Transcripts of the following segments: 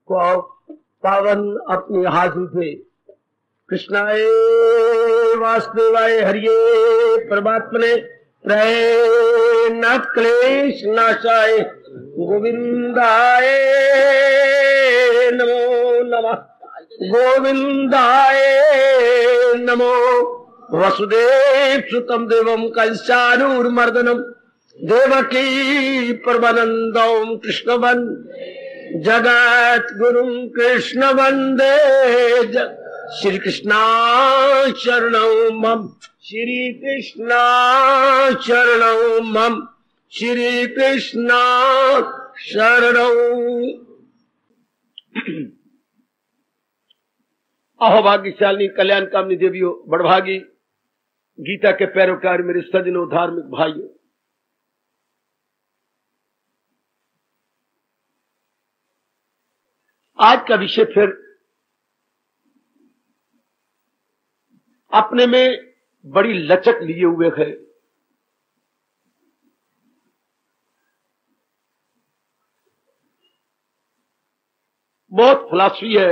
को पावन अपनी हाथों से कृष्णाय वासुदेवाय हरिये परमात्मने प्रणत क्लेश नाशाय गोविंदाय नमो नमः गोविंदाय नमो वसुदेव सुतम देवम कंसानूर्मर्दनम देवकी परमानंदम कृष्णवन जगत गुरु कृष्ण वंदे श्री कृष्णा शरणं मम श्री कृष्णा शरणं मम श्री कृष्णा शरणं। अहो भाग्यशाली कल्याण कामनी देवियों, बड़भागी गीता के पैरोकार मेरे सज्जनों, धार्मिक भाइयों, आज का विषय फिर अपने में बड़ी लचक लिए हुए है। बहुत फिलॉसफी है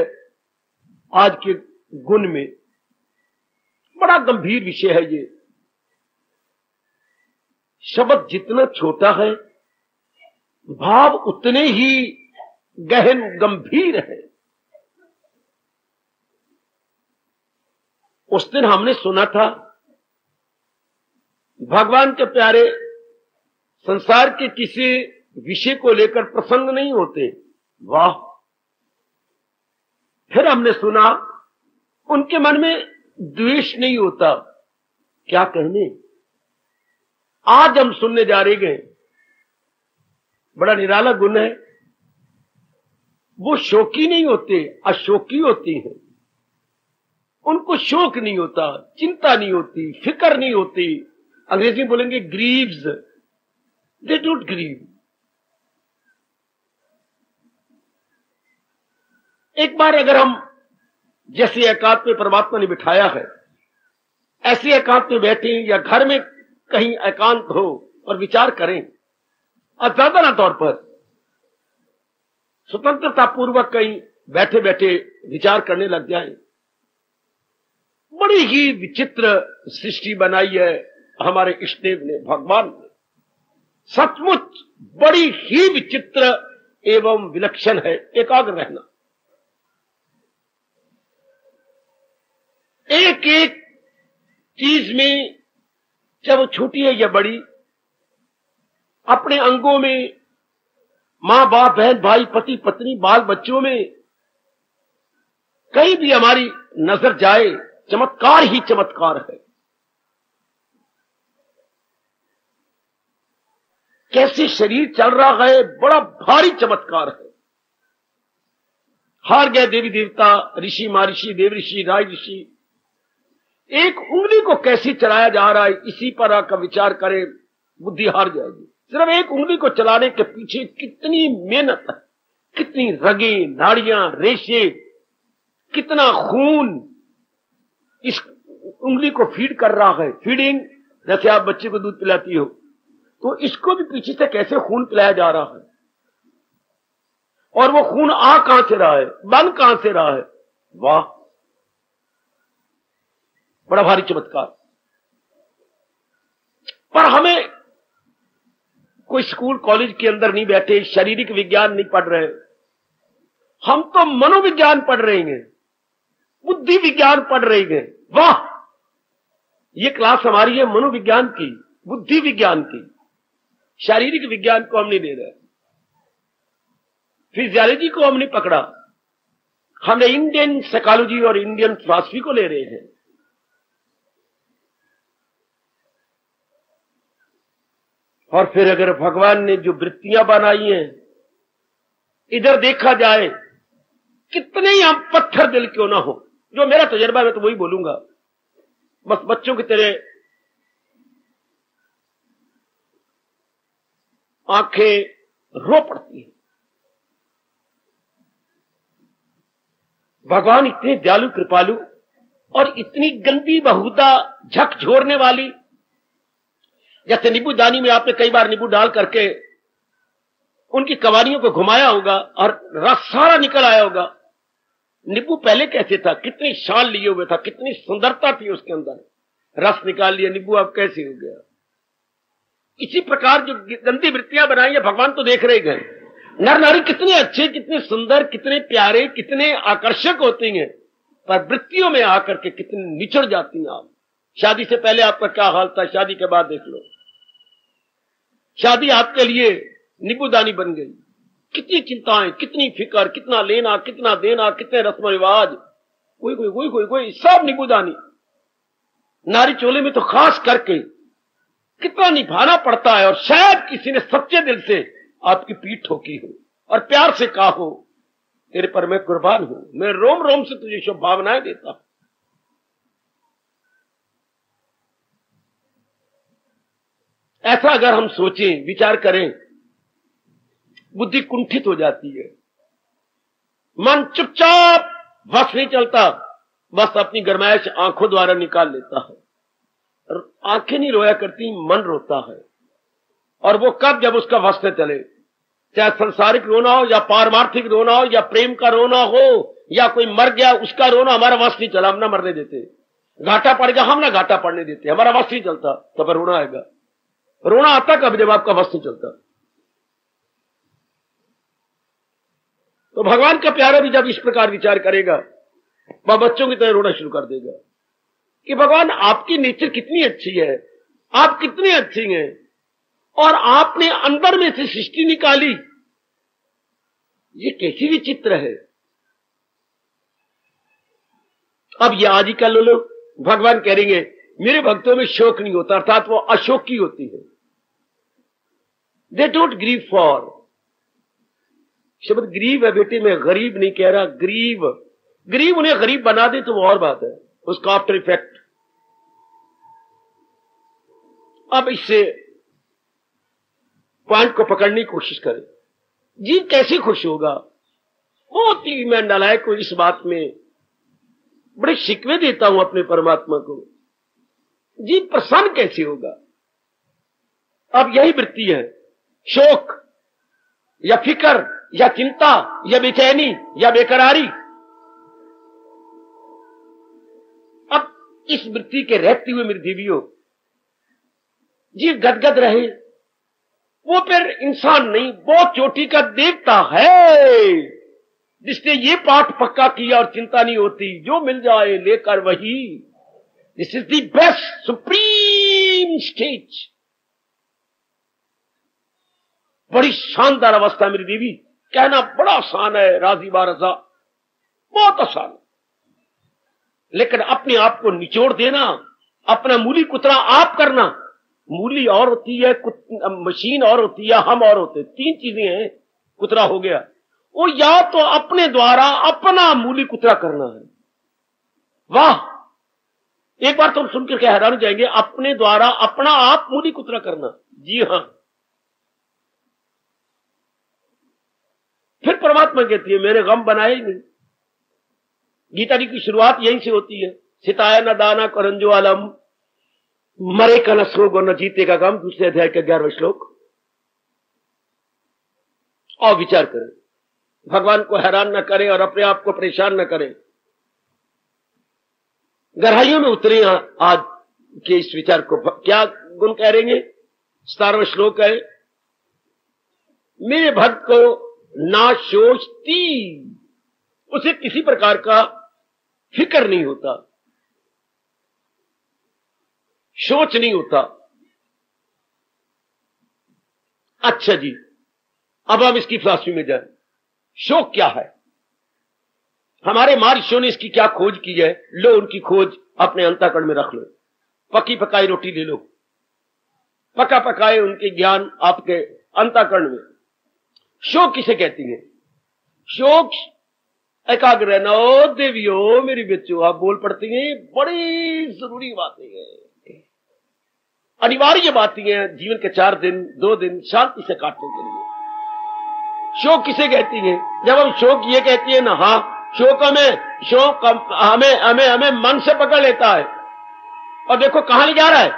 आज के गुण में, बड़ा गंभीर विषय है ये। शब्द जितना छोटा है भाव उतने ही गहन गंभीर है। उस दिन हमने सुना था भगवान के प्यारे संसार के किसी विषय को लेकर प्रसन्न नहीं होते। वाह! फिर हमने सुना उनके मन में द्वेष नहीं होता। क्या कहने, आज हम सुनने जा रहे हैं, बड़ा निराला गुण है। वो शोकी नहीं होते, अशोकी होती हैं। उनको शोक नहीं होता, चिंता नहीं होती, फिक्र नहीं होती। अंग्रेजी में बोलेंगे ग्रीव्स, दे डोंट ग्रीव। एक बार अगर हम जैसे एकांत में परमात्मा ने बिठाया है, ऐसे एकांत में बैठे या घर में कहीं एकांत हो और विचार करें, और ज्यादा ना तौर पर स्वतंत्रता पूर्वक कहीं बैठे बैठे विचार करने लग जाए, बड़ी ही विचित्र सृष्टि बनाई है हमारे इष्टदेव ने, भगवान ने। सचमुच बड़ी ही विचित्र एवं विलक्षण है। एकाग्र रहना, एक एक चीज में, चाहे वो छोटी है या बड़ी, अपने अंगों में, मां बाप बहन भाई पति पत्नी बाल बच्चों में, कहीं भी हमारी नजर जाए चमत्कार ही चमत्कार है। कैसे शरीर चल रहा है, बड़ा भारी चमत्कार है। हार गए देवी देवता, ऋषि महर्षि, देव ऋषि, राज ऋषि। एक उंगली को कैसे चलाया जा रहा है, इसी पर आकर विचार करें, बुद्धि हार जाएगी। सिर्फ एक उंगली को चलाने के पीछे कितनी मेहनत है, कितनी रगे, नाड़ियां, रेशे, कितना खून इस उंगली को फीड कर रहा है। फीडिंग, जैसे आप बच्चे को दूध पिलाती हो, तो इसको भी पीछे से कैसे खून पिलाया जा रहा है, और वो खून आ कहां से रहा है, बन कहां से रहा है। वाह! बड़ा भारी चमत्कार। पर हमें कोई स्कूल कॉलेज के अंदर नहीं बैठे, शारीरिक विज्ञान नहीं पढ़ रहे, हम तो मनोविज्ञान पढ़ रहे हैं, बुद्धि विज्ञान पढ़ रहे हैं। वाह! ये क्लास हमारी है मनोविज्ञान की, बुद्धि विज्ञान की। शारीरिक विज्ञान को हम नहीं ले रहे, फिजियोलॉजी को हमने पकड़ा, हमने इंडियन साइकोलॉजी और इंडियन फिलॉसफी को ले रहे हैं। और फिर अगर भगवान ने जो वृत्तियां बनाई हैं, इधर देखा जाए, कितने ही हम पत्थर दिल क्यों ना हो, जो मेरा तजर्बा है तो वही बोलूंगा, बस बच्चों की तरह आंखें रो पड़ती हैं। भगवान इतने दयालु कृपालु और इतनी गंदी बहुधा झकझोरने वाली, जैसे नींबू दानी में आपने कई बार नींबू डाल करके उनकी कवानियों को घुमाया होगा और रस सारा निकल आया होगा। नींबू पहले कैसे था, कितनी शान लिए हुए था, कितनी सुंदरता थी उसके अंदर, रस निकाल लिया, नींबू अब कैसे हो गया। इसी प्रकार जो गंदी वृत्तियां बनाई है भगवान तो देख रहे गए। नर नारी कितने अच्छे, कितने सुंदर, कितने प्यारे, कितने आकर्षक होती हैं, पर वृत्तियों में आकर के कितनी निचड़ जाती हैं। आप शादी से पहले आपका क्या हाल था, शादी के बाद देख लो। शादी आपके लिए नींबूदानी बन गई। कितनी चिंताएं, कितनी फिक्र, कितना लेना, कितना देना, कितने रस्म रिवाज, कोई कोई कोई कोई कोई सब नींबूदानी। नारी चोले में तो खास करके कितना निभाना पड़ता है। और शायद किसी ने सच्चे दिल से आपकी पीठ ठोकी हो और प्यार से कहा हो, तेरे पर मैं कुर्बान हूं, मैं रोम रोम से तुझे शुभभावनाएं देता हूं। ऐसा अगर हम सोचें, विचार करें, बुद्धि कुंठित हो जाती है, मन चुपचाप, बस नहीं चलता, बस अपनी गरमाइश आंखों द्वारा निकाल लेता है। आंखें नहीं रोया करती, मन रोता है। और वो कब, जब उसका वश न चले, चाहे संसारिक रोना हो या पारमार्थिक रोना हो या प्रेम का रोना हो या कोई मर गया उसका रोना, हमारा वश नहीं चला, हम ना मरने देते। घाटा पड़ गया, हम ना घाटा पड़ने देते, हमारा वश नहीं चलता, तो फिर रोना आएगा। रोना आता कब, जब आपका वश नहीं चलता। तो भगवान का प्यारा भी जब इस प्रकार विचार करेगा, वह बच्चों की तरह रोना शुरू कर देगा कि भगवान आपकी नेचर कितनी अच्छी है, आप कितने अच्छी हैं, और आपने अंदर में से सृष्टि निकाली, ये कैसी विचित्र है। अब ये आज ही कल लोग भगवान कहेंगे मेरे भक्तों में शोक नहीं होता, अर्थात वो अशोकी होती है। दे डोंट ग्रीव फॉर, शब्द ग्रीव है बेटे, मैं गरीब नहीं कह रहा, ग्रीव। गरीब उन्हें गरीब बना दे तो वो और बात है, उसका आफ्टर इफेक्ट। अब इससे पॉइंट को पकड़ने की कोशिश करें। जीव कैसे खुश होगा? बहुत ही मैं नालायक हूं इस बात में, बड़े शिकवे देता हूं अपने परमात्मा को। जीव प्रसन्न कैसे होगा? अब यही वृत्ति है, शोक या फिक्र या चिंता या बेचैनी या बेकरारी। अब इस वृत्ति के रहते हुए मेरी देवियों, जीव गदगद रहे, वो फिर इंसान नहीं, वो चोटी का देवता है जिसने ये पाठ पक्का किया और चिंता नहीं होती, जो मिल जाए लेकर वही। This is the best supreme stage. बड़ी शानदार अवस्था मेरी देवी, कहना बड़ा आसान है, राजी बारजा, बहुत आसान, लेकिन अपने आप को निचोड़ देना, अपना मूली कुतरा आप करना। मूली और होती है, मशीन और होती है, हम और होते, तीन चीजें हैं। कुतरा हो गया, वो या तो अपने द्वारा अपना मूली कुतरा करना है। वाह, एक बार तो हम सुनकर के हैरान हो जाएंगे, अपने द्वारा अपना आप मूली कुतरा करना। जी हां। फिर परमात्मा कहती है मैंने गम बनाए ही नहीं। गीता जी की शुरुआत यहीं से होती है, सिताया न दाना करंजो आलम, मरे का न सोग और न जीते का गम, दूसरे अध्याय का 11वां श्लोक। और विचार करें, भगवान को हैरान न करें और अपने आप को परेशान न करें। गहराइयों में उतरे आज के इस विचार को। क्या गुण कह रहेंगे? 17वां श्लोक है, मेरे भक्त को ना सोचती, उसे किसी प्रकार का फिक्र नहीं होता, सोच नहीं होता। अच्छा जी, अब हम इसकी फिलॉसफी में जाए। शोक क्या है? हमारे महर्षियों ने इसकी क्या खोज की है? लो, उनकी खोज अपने अंतःकरण में रख लो। पकी पकाई रोटी ले लो, पका पकाए उनके ज्ञान आपके अंतःकरण में। शोक किसे कहती है? शोक एकाग्र रहना। ओ देवियों, मेरी बच्चों, आप बोल पड़ती हैं, बड़ी जरूरी बातें हैं, अनिवार्य बातें हैं जीवन के 4 दिन 2 दिन शांति से काटने के लिए। शोक किसे कहती है? जब हम शोक ये कहती है ना, हाँ, शोक हमें हमें हमें मन से पकड़ लेता है और देखो कहां ले जा रहा है।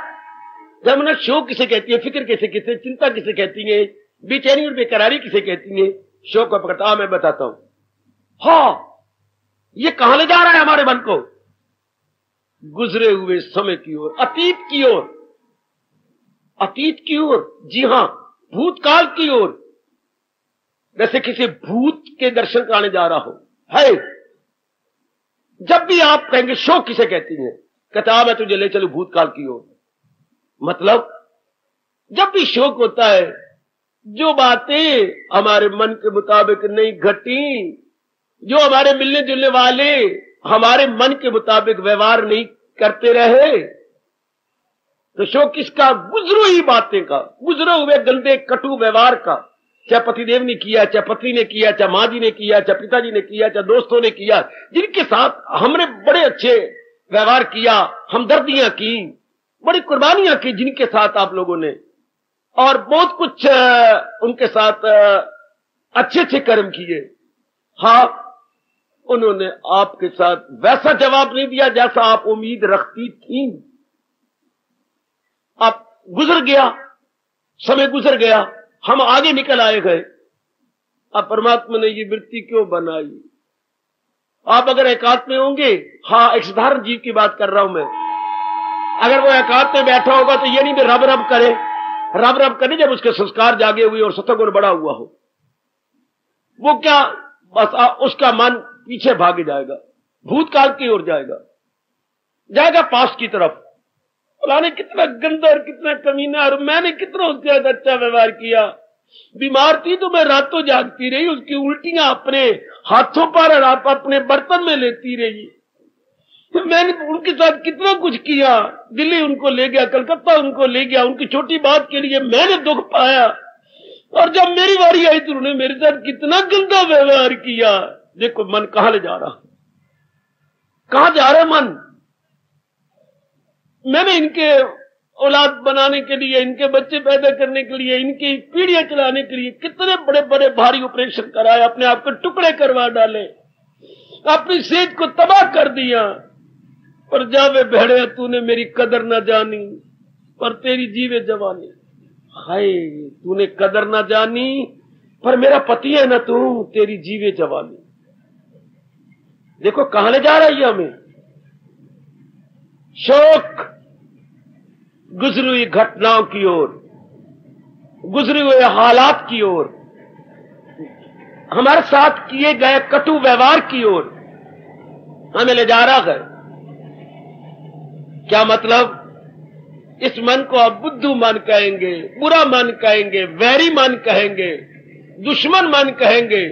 जब ना शोक किसे कहती है, फिक्र किसे कहती है, चिंता किसे कहती है, बेचैनी और बेकरारी किसे कहती है? शोक का प्रकटा मैं बताता हूं। हाँ, ये कहां ले जा रहा है हमारे मन को? गुजरे हुए समय की ओर, अतीत की ओर, अतीत की ओर, जी हां, भूतकाल की ओर। जैसे किसी भूत के दर्शन कराने जा रहा हो है। जब भी आप कहेंगे शोक किसे कहती है, कहता मैं तुझे ले चलूं भूतकाल की ओर। मतलब जब भी शोक होता है, जो बातें हमारे मन के मुताबिक नहीं घटी, जो हमारे मिलने जुलने वाले हमारे मन के मुताबिक व्यवहार नहीं करते रहे, तो शोक किसका? गुजरी हुई बातें का, गुजरे हुए गंदे कटु व्यवहार का। चाहे पतिदेव ने किया, चाहे पत्नी ने किया, चाहे मां जी ने किया, चाहे पिताजी ने किया, चाहे दोस्तों ने किया, जिनके साथ हमने बड़े अच्छे व्यवहार किया, हमदर्दियां की, बड़ी कुर्बानियां की जिनके साथ आप लोगों ने, और बहुत कुछ उनके साथ अच्छे अच्छे कर्म किए। हाँ, उन्होंने आपके साथ वैसा जवाब नहीं दिया जैसा आप उम्मीद रखती थी। आप गुजर गया, समय गुजर गया, हम आगे निकल आए गए। अब परमात्मा ने ये वृत्ति क्यों बनाई? आप अगर एकांत में होंगे, हाँ, एक साधारण जीव की बात कर रहा हूं मैं, अगर वो एकांत में बैठा होगा तो ये नहीं भी रब रब करे, रब रब करे जब उसके संस्कार जागे हुए और सतगुण बड़ा हुआ हो, वो क्या बस उसका मन पीछे भागे जाएगा, भूतकाल की ओर जाएगा पास्ट की तरफ। फलाने कितना गंदा और कितना कमीना, और मैंने कितना उसके साथ अच्छा व्यवहार किया। बीमार थी तो मैं रातों जागती रही, उसकी उल्टियां अपने हाथों पर और आप अपने बर्तन में लेती रही। तो मैंने उनके साथ कितना कुछ किया, दिल्ली उनको ले गया, कलकत्ता उनको ले गया, उनकी छोटी बात के लिए मैंने दुख पाया, और जब मेरी बारी आई तो उन्होंने मेरे साथ कितना गंदा व्यवहार किया। देखो मन कहां ले जा रहा, कहां जा रहा मन? मैंने इनके औलाद बनाने के लिए, इनके बच्चे पैदा करने के लिए, इनकी पीढ़ियां चलाने के लिए कितने बड़े बड़े भारी ऑपरेशन कराए, अपने आप को टुकड़े करवा डाले, अपनी सेहत को तबाह कर दिया। पर जावे भेड़े तूने मेरी कदर न जानी, पर तेरी जीवे जवानी। हाय, तूने कदर न जानी, पर मेरा पति है ना तू, तेरी जीवे जवानी। देखो कहां ले जा रहा है हमें शोक? गुजरी हुई घटनाओं की ओर, गुजरे हुए हालात की ओर, हमारे साथ किए गए कटु व्यवहार की ओर हमें ले जा रहा है। क्या मतलब? इस मन को आप बुद्धू मन कहेंगे, बुरा मन कहेंगे, वैरी मन कहेंगे, दुश्मन मन कहेंगे।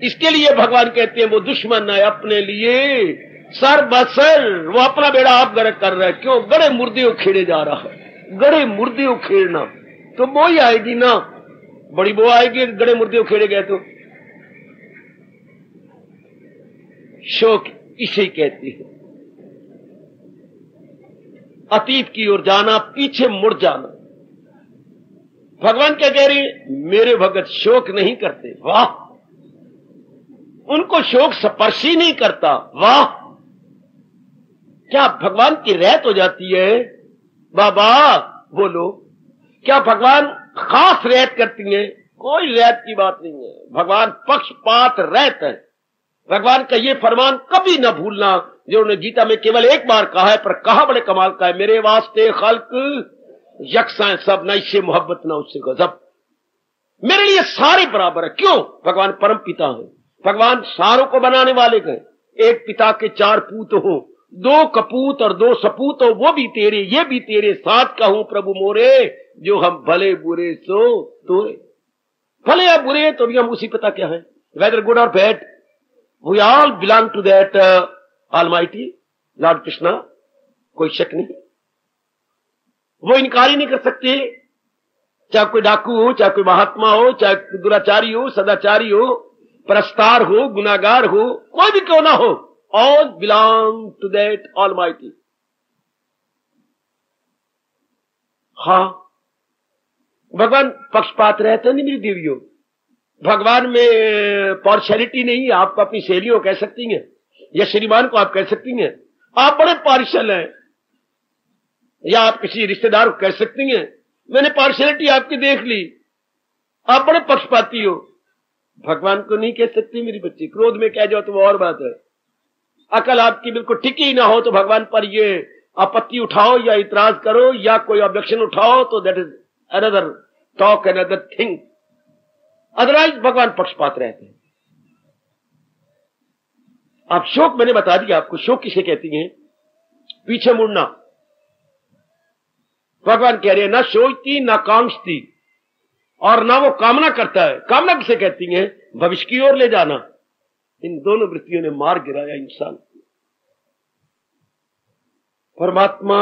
इसके लिए भगवान कहते हैं वो दुश्मन है अपने लिए सर बसर, वो अपना बेड़ा आप गर्क कर रहा है। क्यों? गड़े मुर्दे उखेड़े जा रहा है। गड़े मुर्दे उखेड़ना तो वो ही आएगी ना, बड़ी वो आएगी गड़े मुर्दे उखेड़े गए तो। शोक इसे कहती है, अतीत की ओर जाना, पीछे मुड़ जाना। भगवान क्या कह रही है? मेरे भगत शोक नहीं करते। वाह! उनको शोक स्पर्श ही नहीं करता। वाह! क्या भगवान की रहत हो जाती है? बाबा बोलो, क्या भगवान खास रहत करती है? कोई रहत की बात नहीं है। भगवान पक्षपात रहत है। भगवान का ये फरमान कभी न भूलना, जो उन्होंने गीता में केवल एक बार कहा है, पर कहा बड़े कमाल का है। मेरे वास्ते खल्क यकसा सब, न इससे मोहब्बत न उससे गजब। मेरे लिए सारे बराबर है। क्यों? भगवान परम पिता है। भगवान सारों को बनाने वाले गए। एक पिता के चार पूत हो, दो कपूत और दो सपूत हो, वो भी तेरे, ये भी तेरे, साथ कहूं प्रभु मोरे, जो हम भले बुरे सो तोरे। भले या बुरे तो भी हम उसी पिता क्या है, वेदर गुड और bad, we all belong to that almighty lord Krishna. कोई शक नहीं, वो इनकार ही नहीं कर सकते। चाहे कोई डाकू हो, चाहे कोई महात्मा हो, चाहे दुराचारी हो, सदाचारी हो, परस्तार हो, गुनागार हो, कोई भी क्यों ना हो, all belong to that Almighty। हाँ, भगवान पक्षपात रहते नहीं मेरी देवियों। भगवान में पार्शियलिटी नहीं है। आप अपनी सहेलियों को कह सकती हैं, या श्रीमान को आप कह सकती हैं आप बड़े पार्शियल हैं, या आप किसी रिश्तेदार को कह सकती हैं मैंने पार्शियलिटी आपकी देख ली, आप बड़े पक्षपाती हो। भगवान को नहीं कह सकती मेरी बच्ची, क्रोध में कह जाओ तो वो और बात है। अकल आपकी बिल्कुल टिकी ही ना हो तो भगवान पर ये आपत्ति उठाओ या इतराज करो या कोई ऑब्जेक्शन उठाओ तो that is another talk, another thing. Otherwise भगवान पक्षपात रहते हैं। आप शोक, मैंने बता दिया आपको शोक किसे कहती हैं, पीछे मुड़ना। भगवान कह रहे हैं ना शोचती ना कांक्षती, और ना वो कामना करता है। कामना किसे कहती है, भविष्य की ओर ले जाना। इन दोनों वृत्तियों ने मार गिराया इंसान। परमात्मा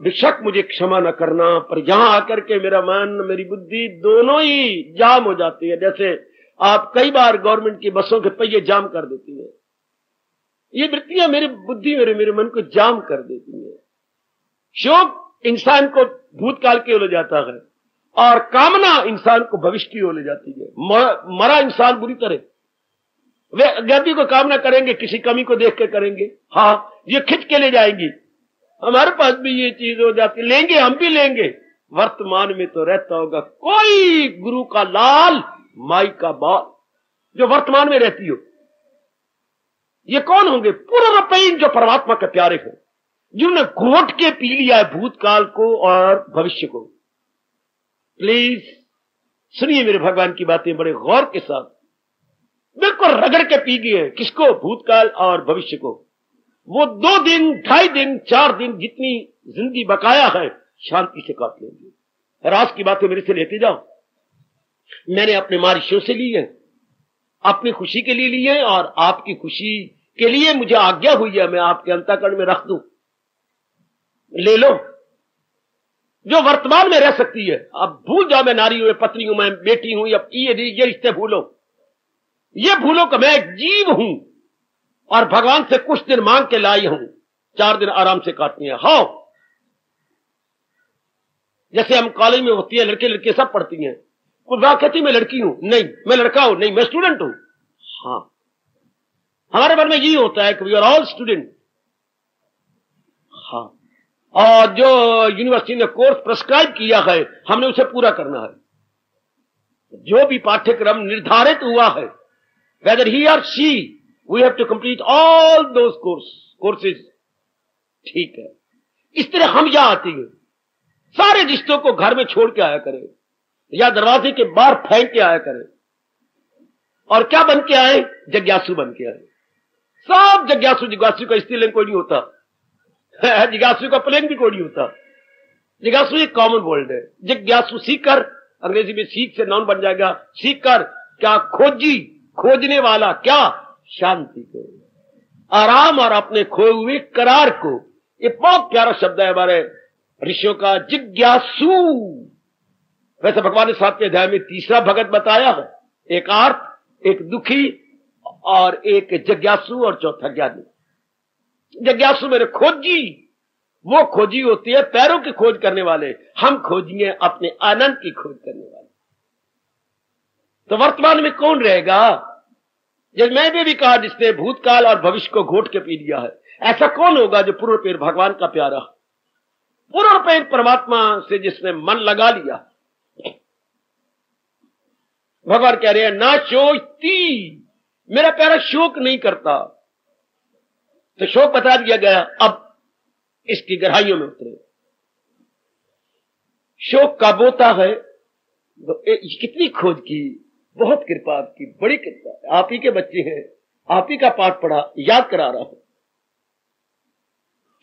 बेशक मुझे क्षमा न करना, पर यहां आकर के मेरा मन मेरी बुद्धि दोनों ही जाम हो जाती है। जैसे आप कई बार गवर्नमेंट की बसों के पहिए जाम कर देती है, ये वृत्तियां मेरी बुद्धि मेरे मन को जाम कर देती है। शोक इंसान को भूतकाल की ओर ले जाता है और कामना इंसान को भविष्य की ओर ले जाती है। मरा इंसान बुरी तरह, वे अज्ञाती को कामना करेंगे, किसी कमी को देख के करेंगे, हाँ ये खिंच के ले जाएंगी, हमारे पास भी ये चीज हो जाती, लेंगे हम भी लेंगे। वर्तमान में तो रहता होगा कोई गुरु का लाल माई का बाल, जो वर्तमान में रहती हो। ये कौन होंगे, पूर्वरपीन जो परमात्मा के प्यारे हैं, जिन्होंने घोट के पी लिया है भूतकाल को और भविष्य को। प्लीज सुनिए मेरे भगवान की बातें बड़े गौर के साथ, बिल्कुल रगड़ के पी गए। किसको, भूतकाल और भविष्य को। वो 2 दिन 2.5 दिन 4 दिन जितनी जिंदगी बकाया है शांति से काट लेंगे। राज की बातें मेरे से लेते जाओ, मैंने अपने महर्षियों से ली है, अपनी खुशी के लिए ली है, और आपकी खुशी के लिए मुझे आज्ञा हुई है मैं आपके अंतःकरण में रख दूं। ले लो जो वर्तमान में रह सकती है। अब भूल जाओ मैं नारी हूं, मैं पत्नी हूं, मैं बेटी हूं, या ये रिश्ते भूलो, ये भूलो कि मैं एक जीव हूं और भगवान से कुछ दिन मांग के लाई हूं, 4 दिन आराम से काटनी है। हाँ, जैसे हम कॉलेज में होती है, लड़के लड़के सब पढ़ती हैं, कोई वाह कहती मैं लड़की हूं, नहीं मैं लड़का हूं, नहीं मैं स्टूडेंट हूं। हाँ, हमारे बारे में यही होता है कि वी आर ऑल स्टूडेंट। हाँ, और जो यूनिवर्सिटी ने कोर्स प्रिस्क्राइब किया है हमने उसे पूरा करना है। जो भी पाठ्यक्रम निर्धारित हुआ है, वेदर ही और she, we have to complete all those courses. ठीक है, इस तरह हम यहां आती है, सारे रिश्तों को घर में छोड़ के आया करें या दरवाजे के बाहर फेंक के आया करें, और क्या बन के आए, जिज्ञासु बन के आए। सब जिज्ञासु का स्त्रीलिंग कोई नहीं होता, जिज्ञासु का पुल्लिंग भी कोई नहीं होता। जिज्ञासु एक कॉमन वर्ड है। जिज्ञासु सीकर, अंग्रेजी में सीख से नाउन बन जाएगा, सीकर क्या, खोजी, खोजने वाला, क्या, शांति को, आराम और अपने खोए हुए करार को। ये बहुत प्यारा शब्द है हमारे ऋषियों का, जिज्ञासु। वैसे भगवान ने 7वें अध्याय में तीसरा भगत बताया है, एक आर्त, एक दुखी और एक जिज्ञासु, और चौथा ज्ञानी। जिज्ञासु मेरे खोजी, वो खोजी होती है पैरों की खोज करने वाले, हम खोजिए अपने आनंद की खोज करने वाले। तो वर्तमान में कौन रहेगा, जब मैंने भी कहा जिसने भूतकाल और भविष्य को घोट के पी लिया है, ऐसा कौन होगा जो पूर्ण पेड़ भगवान का प्यारा, पूर्ण पेड़ परमात्मा से जिसने मन लगा लिया। भगवान कह रहे हैं ना शोचती, मेरा प्यारा शोक नहीं करता। तो शोक बता दिया गया, अब इसकी गहराइयों में उतरे। शोक कब होता है, तो कितनी खोज की, बहुत कृपा आपकी, बड़ी कृपा। आप ही के बच्चे हैं, आप ही का पाठ पढ़ा, याद करा रहा हूं।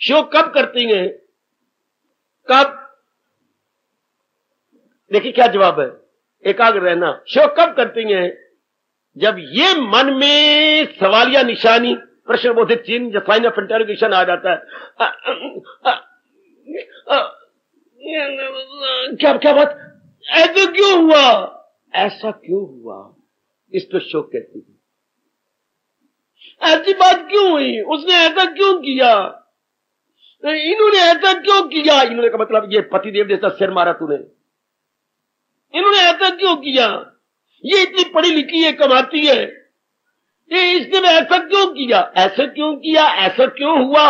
शोक कब करती हैं, कब, देखिए क्या जवाब है, एकाग्र रहना। शोक कब करती हैं, जब ये मन में सवालिया निशानी, प्रश्न बोधित चिन्ह, जो साइन ऑफ इंटरोगेशन आ जाता है। क्या बात, ऐसा क्यों हुआ, ऐसा क्यों हुआ, इस तो शोक कहती है। ऐसी बात क्यों हुई, उसने ऐसा क्यों किया, इन्होंने ऐसा क्यों किया। इन्होंने का मतलब ये पतिदेव जैसा सिर मारा तूने, इन्होंने ऐसा क्यों किया, ये इतनी पढ़ी लिखी है, कमाती है, ये इसने ऐसा क्यों किया, ऐसा क्यों किया, ऐसा क्यों हुआ,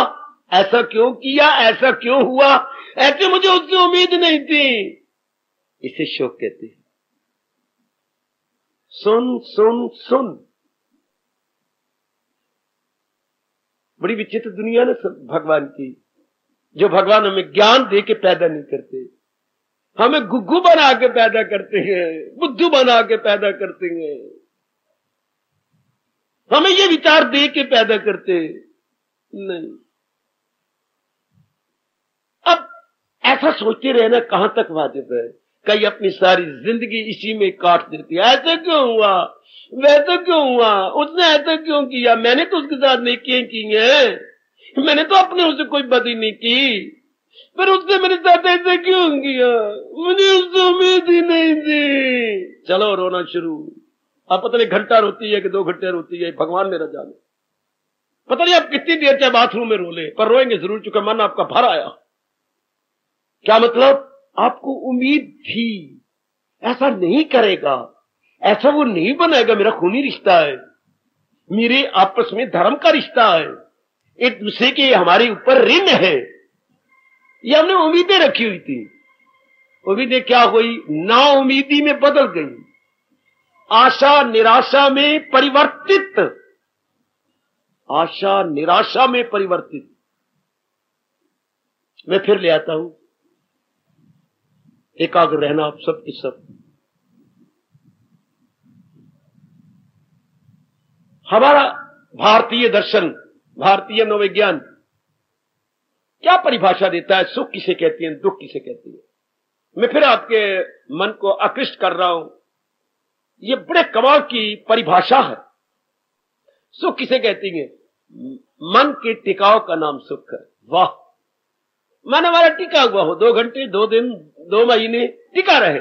ऐसा क्यों किया, ऐसा क्यों हुआ, ऐसे मुझे उसकी उम्मीद नहीं थी। इसे शोक कहते हैं। सुन सुन सुन। बड़ी विचित्र दुनिया ना भगवान की, जो भगवान हमें ज्ञान दे के पैदा नहीं करते, हमें गुग्गू बना के पैदा करते हैं, बुद्धू बना के पैदा करते हैं, हमें ये विचार दे के पैदा करते नहीं। अब ऐसा सोचते रहना कहां तक वाजिब है? कई अपनी सारी जिंदगी इसी में काट देती है। ऐसा क्यों हुआ, वैसा क्यों हुआ, उसने ऐसा क्यों किया, मैंने तो उसके साथ नेकियां की हैं, मैंने तो अपने उससे कोई बदी नहीं की, पर उसने मेरे साथ ऐसा क्यों किया, मुझे उससे उम्मीद ही नहीं थी। चलो रोना शुरू। अब पता नहीं घंटा रोती है कि 2 घंटे रोती है, भगवान मेरा जाने। पता नहीं आप कितनी देर चाहे बाथरूम में रो ले, पर रोएंगे जरूर, चूंकि मन आपका भर आया। क्या मतलब? आपको उम्मीद थी ऐसा नहीं करेगा, ऐसा वो नहीं बनाएगा, मेरा खूनी रिश्ता है, मेरे आपस में धर्म का रिश्ता है, एक दूसरे के हमारे ऊपर ऋण है, ये हमने उम्मीदें रखी हुई थी। उम्मीदें क्या हुई? ना उम्मीदी में बदल गई, आशा निराशा में परिवर्तित, आशा निराशा में परिवर्तित। मैं फिर ले आता हूं, एकाग्र रहना आप सब के सब। हमारा भारतीय दर्शन, भारतीय मनोविज्ञान क्या परिभाषा देता है? सुख किसे कहते हैं, दुख किसे कहते हैं? मैं फिर आपके मन को आकृष्ट कर रहा हूं, ये बड़े कमाल की परिभाषा है। सुख किसे कहती है? मन के टिकाव का नाम सुख है। वाह, मन हमारा टिका हुआ हो, 2 घंटे, 2 दिन, 2 महीने टिका रहे,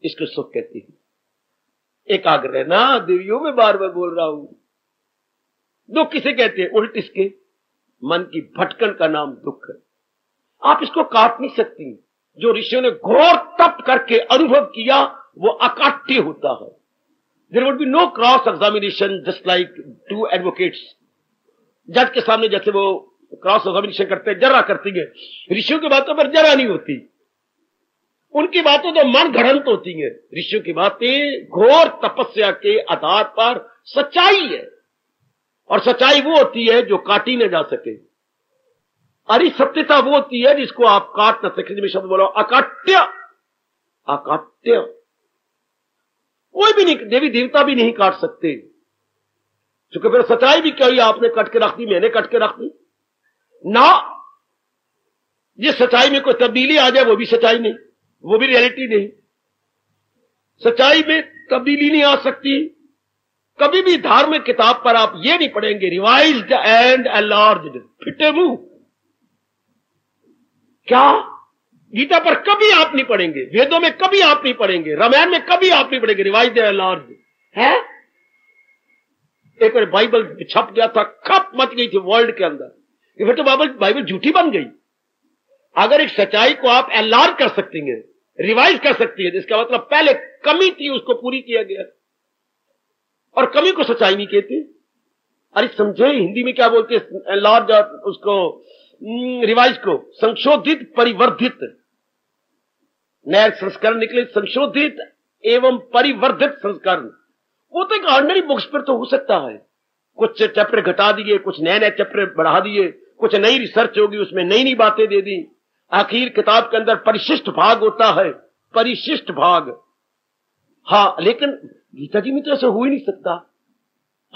इसको सुख कहती है। एकाग्र रहना, देवियों में बार बार बोल रहा हूं। दुख किसे कहते हैं? उल्ट इसके, मन की भटकन का नाम दुख है। आप इसको काट नहीं सकती। जो ऋषियों ने घोर तप करके अनुभव किया वो अकाट्य होता है। There would be no cross examination, just like 2 advocates जज के सामने जैसे वो क्रॉस एग्जामिनेशन करते हैं, जरा करती है, ऋषियों की बातों पर जरा नहीं होती। उनकी बातें तो मन घड़ंत होती हैं, ऋषियों की बातें घोर तपस्या के आधार पर सच्चाई है। और सच्चाई वो होती है जो काटी न जा सके, अरे सत्यता वो होती है जिसको आप काट न सके। में शब्द बोलो अकाट्य, अकाट्य कोई भी नहीं, देवी देवता भी नहीं काट सकते। क्योंकि फिर सच्चाई भी क्या हुई? आपने कट के रख दी, मैंने कट के रख दी ना। जिस सच्चाई में कोई तब्दीली आ जाए वो भी सच्चाई नहीं, वो भी रियलिटी नहीं। सच्चाई में तब्दीली नहीं आ सकती। कभी भी धार्मिक किताब पर आप ये नहीं पढ़ेंगे रिवाइज्ड एंड एनलार्ज्ड, फिटे मुंह। क्या? गीता पर कभी आप नहीं पढ़ेंगे, वेदों में कभी आप नहीं पढ़ेंगे, रामायण में कभी आप नहीं पढ़ेंगे रिवाइज्ड एंड एनलार्ज्ड है। एक बार बाइबल छप गया था, खप मच गई थी वर्ल्ड के अंदर, ये फिर तो बाइबल झूठी बन गई। अगर एक सच्चाई को आप एनलार्ज कर सकती हैं, रिवाइज कर सकती है, इसका मतलब पहले कमी थी उसको पूरी किया गया। और कमी को सच्चाई नहीं कहते। अरे समझे, हिंदी में क्या बोलते हैं? एनलार्ज, उसको रिवाइज को संशोधित, परिवर्धित। नए संस्करण निकले, संशोधित एवं परिवर्धित संस्करण। वो तो एक ऑर्डिनरी बुक्स पर तो हो सकता है, कुछ चैप्टर घटा दिए, कुछ नए नए चैप्टर बढ़ा दिए, कुछ नई रिसर्च होगी, उसमें नई नई बातें दे दी। आखिर किताब के अंदर परिशिष्ट भाग होता है, परिशिष्ट भाग। हाँ, लेकिन गीता जी में तो ऐसा हो ही नहीं सकता।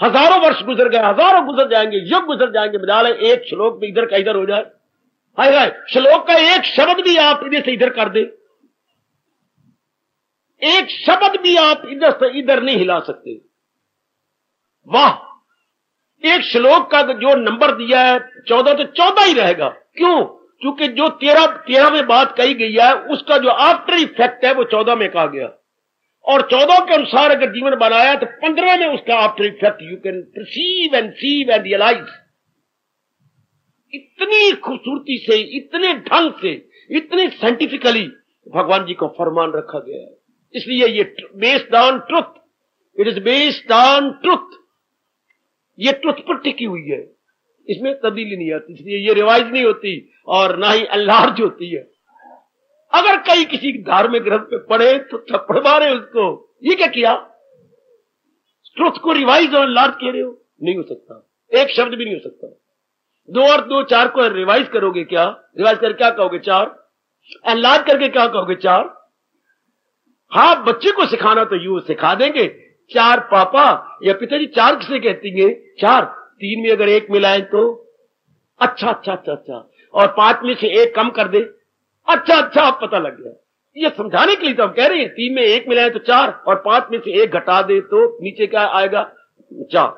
हजारों वर्ष गुजर गए, हजारों गुजर जाएंगे, युग गुजर जाएंगे, बजाय एक श्लोक भी इधर का इधर हो जाए। हाय हाय, श्लोक का एक शब्द भी आप इधर से इधर कर दे, एक शब्द भी आप इधर से इधर नहीं हिला सकते। वाह, एक श्लोक का जो नंबर दिया है 14, तो 14 ही रहेगा। क्यों? क्योंकि जो 13 में बात कही गई है उसका जो आफ्टर इफेक्ट है वो 14 में कहा गया, और 14 के अनुसार अगर जीवन बनाया तो 15 में उसका after effect you can perceive and sieve and realise. इतनी खूबसूरती से, इतने ढंग से, इतने साइंटिफिकली भगवान जी को फरमान रखा गया है। इसलिए ये based on truth, it is based on truth, ये ट्रुथ पर टिकी हुई है, इसमें तब्दीली नहीं आती। इसलिए ये रिवाइज नहीं होती और ना ही एनलार्ज होती है। अगर कहीं किसी धार्मिक ग्रंथ पे पढ़े तो थप्पड़ मारे उसको, ये क्या किया? ट्रुथ को रिवाइज और एनलार्ज कह रहे हो, नहीं हो सकता, एक शब्द भी नहीं हो सकता। 2 और 2 4 को रिवाइज करोगे क्या? रिवाइज करके क्या कहोगे? 4। एनलार्ज करके क्या कहोगे? 4। हाँ, बच्चे को सिखाना तो यूं सिखा देंगे, 4 पापा या पिताजी। 4 किसे कहती है? 4। 3 में अगर 1 मिलाएं तो अच्छा अच्छा अच्छा अच्छा, और 5 में से 1 कम कर दे, अच्छा अच्छा, अब पता लग गया। ये समझाने के लिए तो हम कह रहे हैं 3 में 1 मिलाएं तो 4, और 5 में से 1 घटा दे तो नीचे क्या आएगा? 4।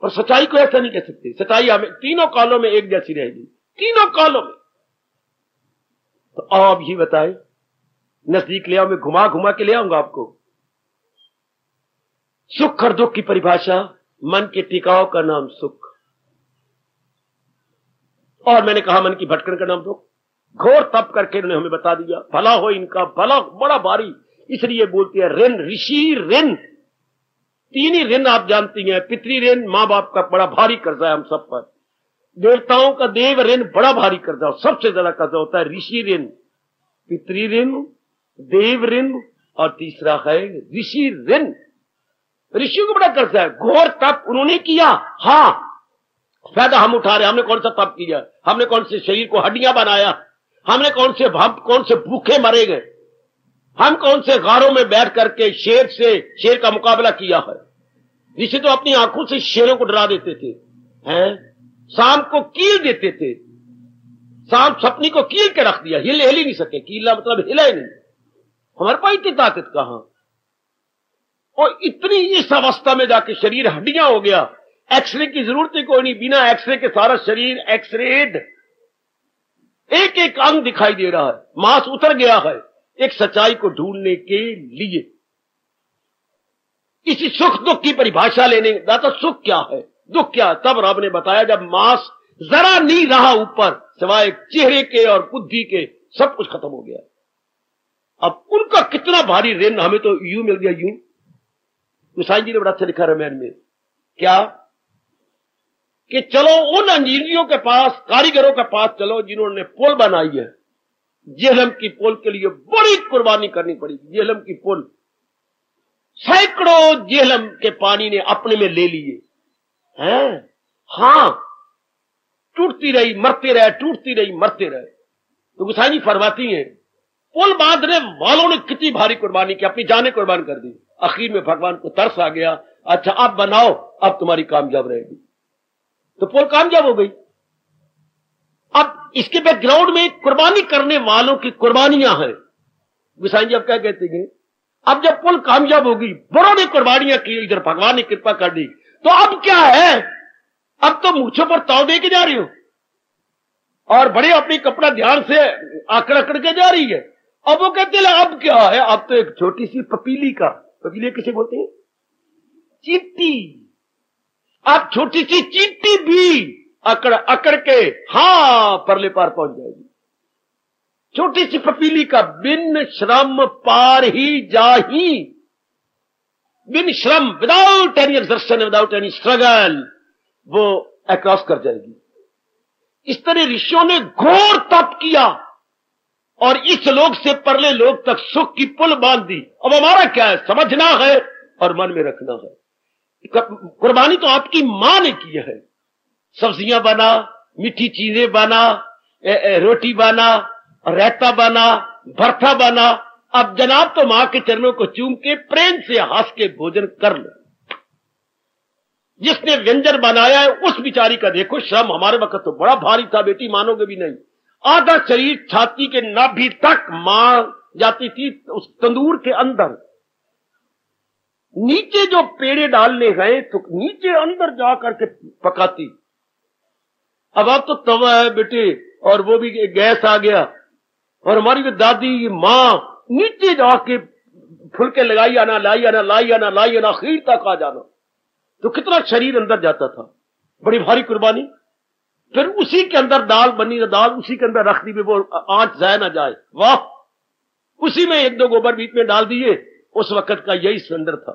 और सच्चाई को ऐसा नहीं कह सकते। सच्चाई हमें तीनों कालों में एक जैसी रहेगी, तीनों कालों में। तो अब ये बताए, नजदीक ले आओ, मैं घुमा घुमा के ले आऊंगा आपको। सुख और दुख की परिभाषा, मन के टिकाव का नाम सुख, और मैंने कहा मन की भटकन का नाम दुख। घोर तप करके उन्होंने हमें बता दिया, भला हो इनका, भला बड़ा भारी, इसलिए बोलते हैं ऋण, ऋषि ऋण। 3 ही ऋण आप जानती हैं, पितृ ऋण, मां बाप का बड़ा भारी कर्जा है हम सब पर, देवताओं का देव ऋण बड़ा भारी कर्जा, और सबसे ज्यादा कर्जा होता है ऋषि ऋण, पितृ ऋण, देव ऋण, और तीसरा है ऋषि ऋण। ऋषियों को बड़ा कर्जा है। घोर तप उन्होंने किया, हाँ, फायदा हम उठा रहे। हमने कौन सा तप किया? हमने कौन से शरीर को हड्डियां बनाया? हमने कौन से भूखे मरे गए? हम कौन से गारों में बैठ करके शेर का मुकाबला किया है? ऋषि तो अपनी आंखों से शेरों को डरा देते थे, हैं? सांप को कील देते थे, सांप सपनी को कील के रख दिया, हिल ही नहीं सके, कीला मतलब हिला ही नहीं। हमारे पास इतनी ताकत कहां? और इतनी इस अवस्था में जाके शरीर हड्डियां हो गया, एक्सरे की जरूरत ही कोई नहीं, बिना एक्सरे के सारा शरीर एक्सरेड, एक एक अंग दिखाई दे रहा है, मांस उतर गया है, एक सच्चाई को ढूंढने के लिए। इसी सुख दुख की परिभाषा लेने, दाता सुख क्या है, दुख क्या है, तब रब ने बताया जब मांस जरा नहीं रहा ऊपर, सिवाय चेहरे के और बुद्धि के, सब कुछ खत्म हो गया। अब उनका कितना भारी ऋण हमें तो यूं मिल गया, यूं। गुसाई जी ने बड़ा अच्छा लिखा रामायण में, क्या कि चलो उन इंजीनियरों के पास, कारीगरों के पास चलो जिन्होंने पुल बनाई है। जेहलम की पुल के लिए बड़ी कुर्बानी करनी पड़ी। जेहलम की पुल सैकड़ों जेहलम के पानी ने अपने में ले लिए हैं, हां, टूटती रही, मरते रहे, टूटती रही, मरते रहे। तो गुसाई जी फरमाती हैं, पुल बांधने वालों ने कितनी भारी कुर्बानी की, अपनी जानें कुर्बान कर दी। आखिर में भगवान को तरस आ गया, अच्छा अब बनाओ, अब तुम्हारी कामयाब रहेगी। तो पुल कामयाब हो गई। अब इसके बैकग्राउंड में कुर्बानी करने वालों की कुर्बानियां हैं। गुसाई जी अब क्या कहते हैं, अब जब पुल कामयाब होगी, बड़ों ने कुर्बानियां की, इधर भगवान ने कृपा कर दी, तो अब क्या है? अब तो मूछों पर ताव दे के जा रही हो, और बड़े अपनी कपड़ा ध्यान से आकड़ आकड़ के जा रही है। अब वो कहते हैं अब क्या है? अब तो एक छोटी सी पपीली का, पपीली किसे बोलते हैं? चींटी। अब छोटी सी चींटी भी अकड़ अकड़ के हां परले पार पहुंच जाएगी। छोटी सी पपीली का बिन श्रम पार ही जाही, बिन श्रम, without any exertion, without any struggle, वो अक्रॉस कर जाएगी। इस तरह ऋषियों ने घोर तप किया और इस लोक से परले लोक तक सुख की पुल बांध दी। अब हमारा क्या है? समझना है और मन में रखना है। कुर्बानी तो आपकी मां ने की है, सब्जियां बना, मीठी चीजें बना, रोटी बना, रायता बना, भरथा बना। अब जनाब तो मां के चरणों को चूम के प्रेम से हंस के भोजन कर लो। जिसने व्यंजन बनाया है उस बिचारी का देखो श्रम। हमारे वक्त तो बड़ा भारी था बेटी, मानोगे भी नहीं। आधा शरीर छाती के नाभि तक मां जाती थी उस तंदूर के अंदर। नीचे जो पेड़े डालने गए तो नीचे अंदर जाकर के पकाती। अब आप तो तवा है बेटे, और वो भी गैस आ गया। और हमारी दादी मां नीचे जाके फुलके लगाई आना, लाई आना, लाई आना, लाई आना, आखिर तक आ जाना। तो कितना शरीर अंदर जाता था, बड़ी भारी कुर्बानी। फिर उसी के अंदर दाल बनी, दाल उसी के अंदर रख दी, वो आंच जाए ना जाए। वाह, उसी में 1-2 गोबर बीच में डाल दिए। उस वक्त का यही सिलेंडर था,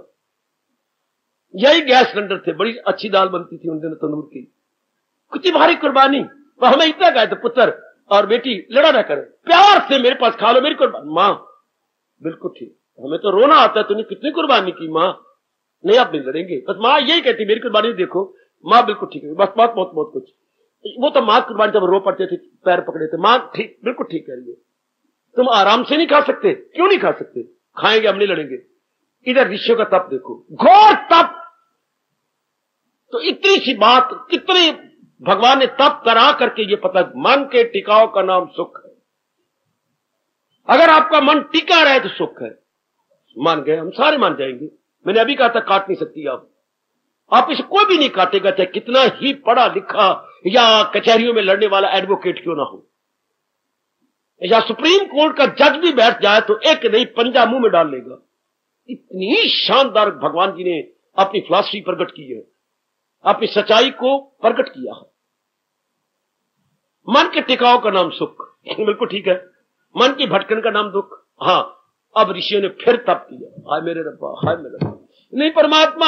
यही गैस सिलेंडर थे। बड़ी अच्छी दाल बनती थी उन दिनों तंदूर की। कितनी भारी कुर्बानी। तो हमें इतना कहा तो पुत्र और बेटी लड़ा ना करें, प्यार से मेरे पास खा लो मेरी कुर्बानी। मां बिल्कुल ठीक, हमें तो रोना आता है, तूने कितनी कुर्बानी की मां। नहीं आप नहीं लड़ेंगे। बस माँ यही कहती मेरी कुर्बानी देखो, माँ बिल्कुल ठीक है, बस बहुत बहुत बहुत कुछ। वो तो माँ कुर्बानी जब रो पड़ते थे, पैर पकड़े थे, माँ ठीक बिल्कुल ठीक कह रही है, तुम आराम से नहीं खा सकते? क्यों नहीं खा सकते? खाएंगे, हम नहीं लड़ेंगे। इधर ऋषियों का तप देखो, घोर तप। तो इतनी सी बात, कितने भगवान ने तप करा करके ये पता, मन के टिकाव का नाम सुख है। अगर आपका मन टिका रहे तो सुख है। मान गए, हम सारे मान जाएंगे। मैंने अभी कहा था काट नहीं सकती आप इसे कोई भी नहीं काटेगा, चाहे कितना ही पढ़ा लिखा या कचहरियों में लड़ने वाला एडवोकेट क्यों ना हो, या सुप्रीम कोर्ट का जज भी बैठ जाए तो एक नहीं पंजा मुंह में डाल लेगा। इतनी शानदार भगवान जी ने अपनी फिलॉसफी प्रकट की है, अपनी सच्चाई को प्रकट किया है। मन के टिकाव का नाम सुख, बिल्कुल ठीक है। मन की भटकन का नाम दुख। हाँ, अब ऋषियों ने फिर तप किया। हाय मेरे रब्बा, हाय मेरे रब्बा। नहीं परमात्मा,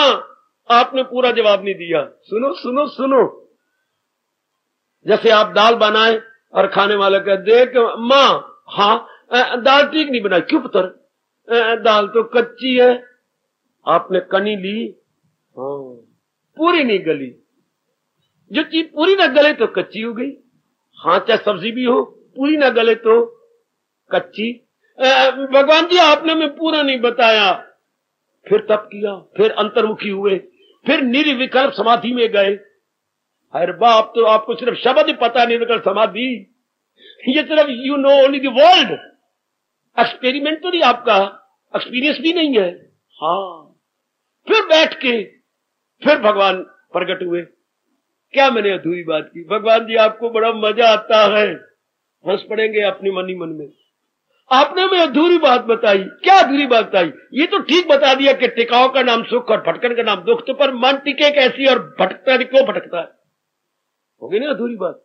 आपने पूरा जवाब नहीं दिया। सुनो सुनो सुनो, जैसे आप दाल बनाए और खाने वाला कह देख मां, हाँ दाल ठीक नहीं बनाई। क्यों पुत्र? दाल तो कच्ची है। आपने कनी ली, हाँ पूरी नहीं गली। जो चीज पूरी ना गले तो कच्ची हो गई। हाँ चाहे सब्जी भी हो, पूरी ना गले तो कच्ची। भगवान जी आपने हमें पूरा नहीं बताया। फिर तप किया, फिर अंतर्मुखी हुए, फिर निर्विकल्प समाधि में गए। अरे बाप, तो आपको सिर्फ शब्द ही पता, निर्विकल्प समाधि। ये सिर्फ you know only the world, experiment तो नहीं, आपका एक्सपीरियंस भी नहीं है। हाँ, फिर बैठ के फिर भगवान प्रकट हुए। क्या मैंने अधूरी बात की? भगवान जी आपको बड़ा मजा आता है, हंस पड़ेंगे अपनी मनी मन में। आपने हमें अधूरी बात बताई। क्या अधूरी बात बताई? ये तो ठीक बता दिया कि टिकाव का नाम सुख और भटकन का नाम दुख, तो पर मन टिके कैसी और भटकता है, क्यों भटकता है? होगी ना अधूरी बात।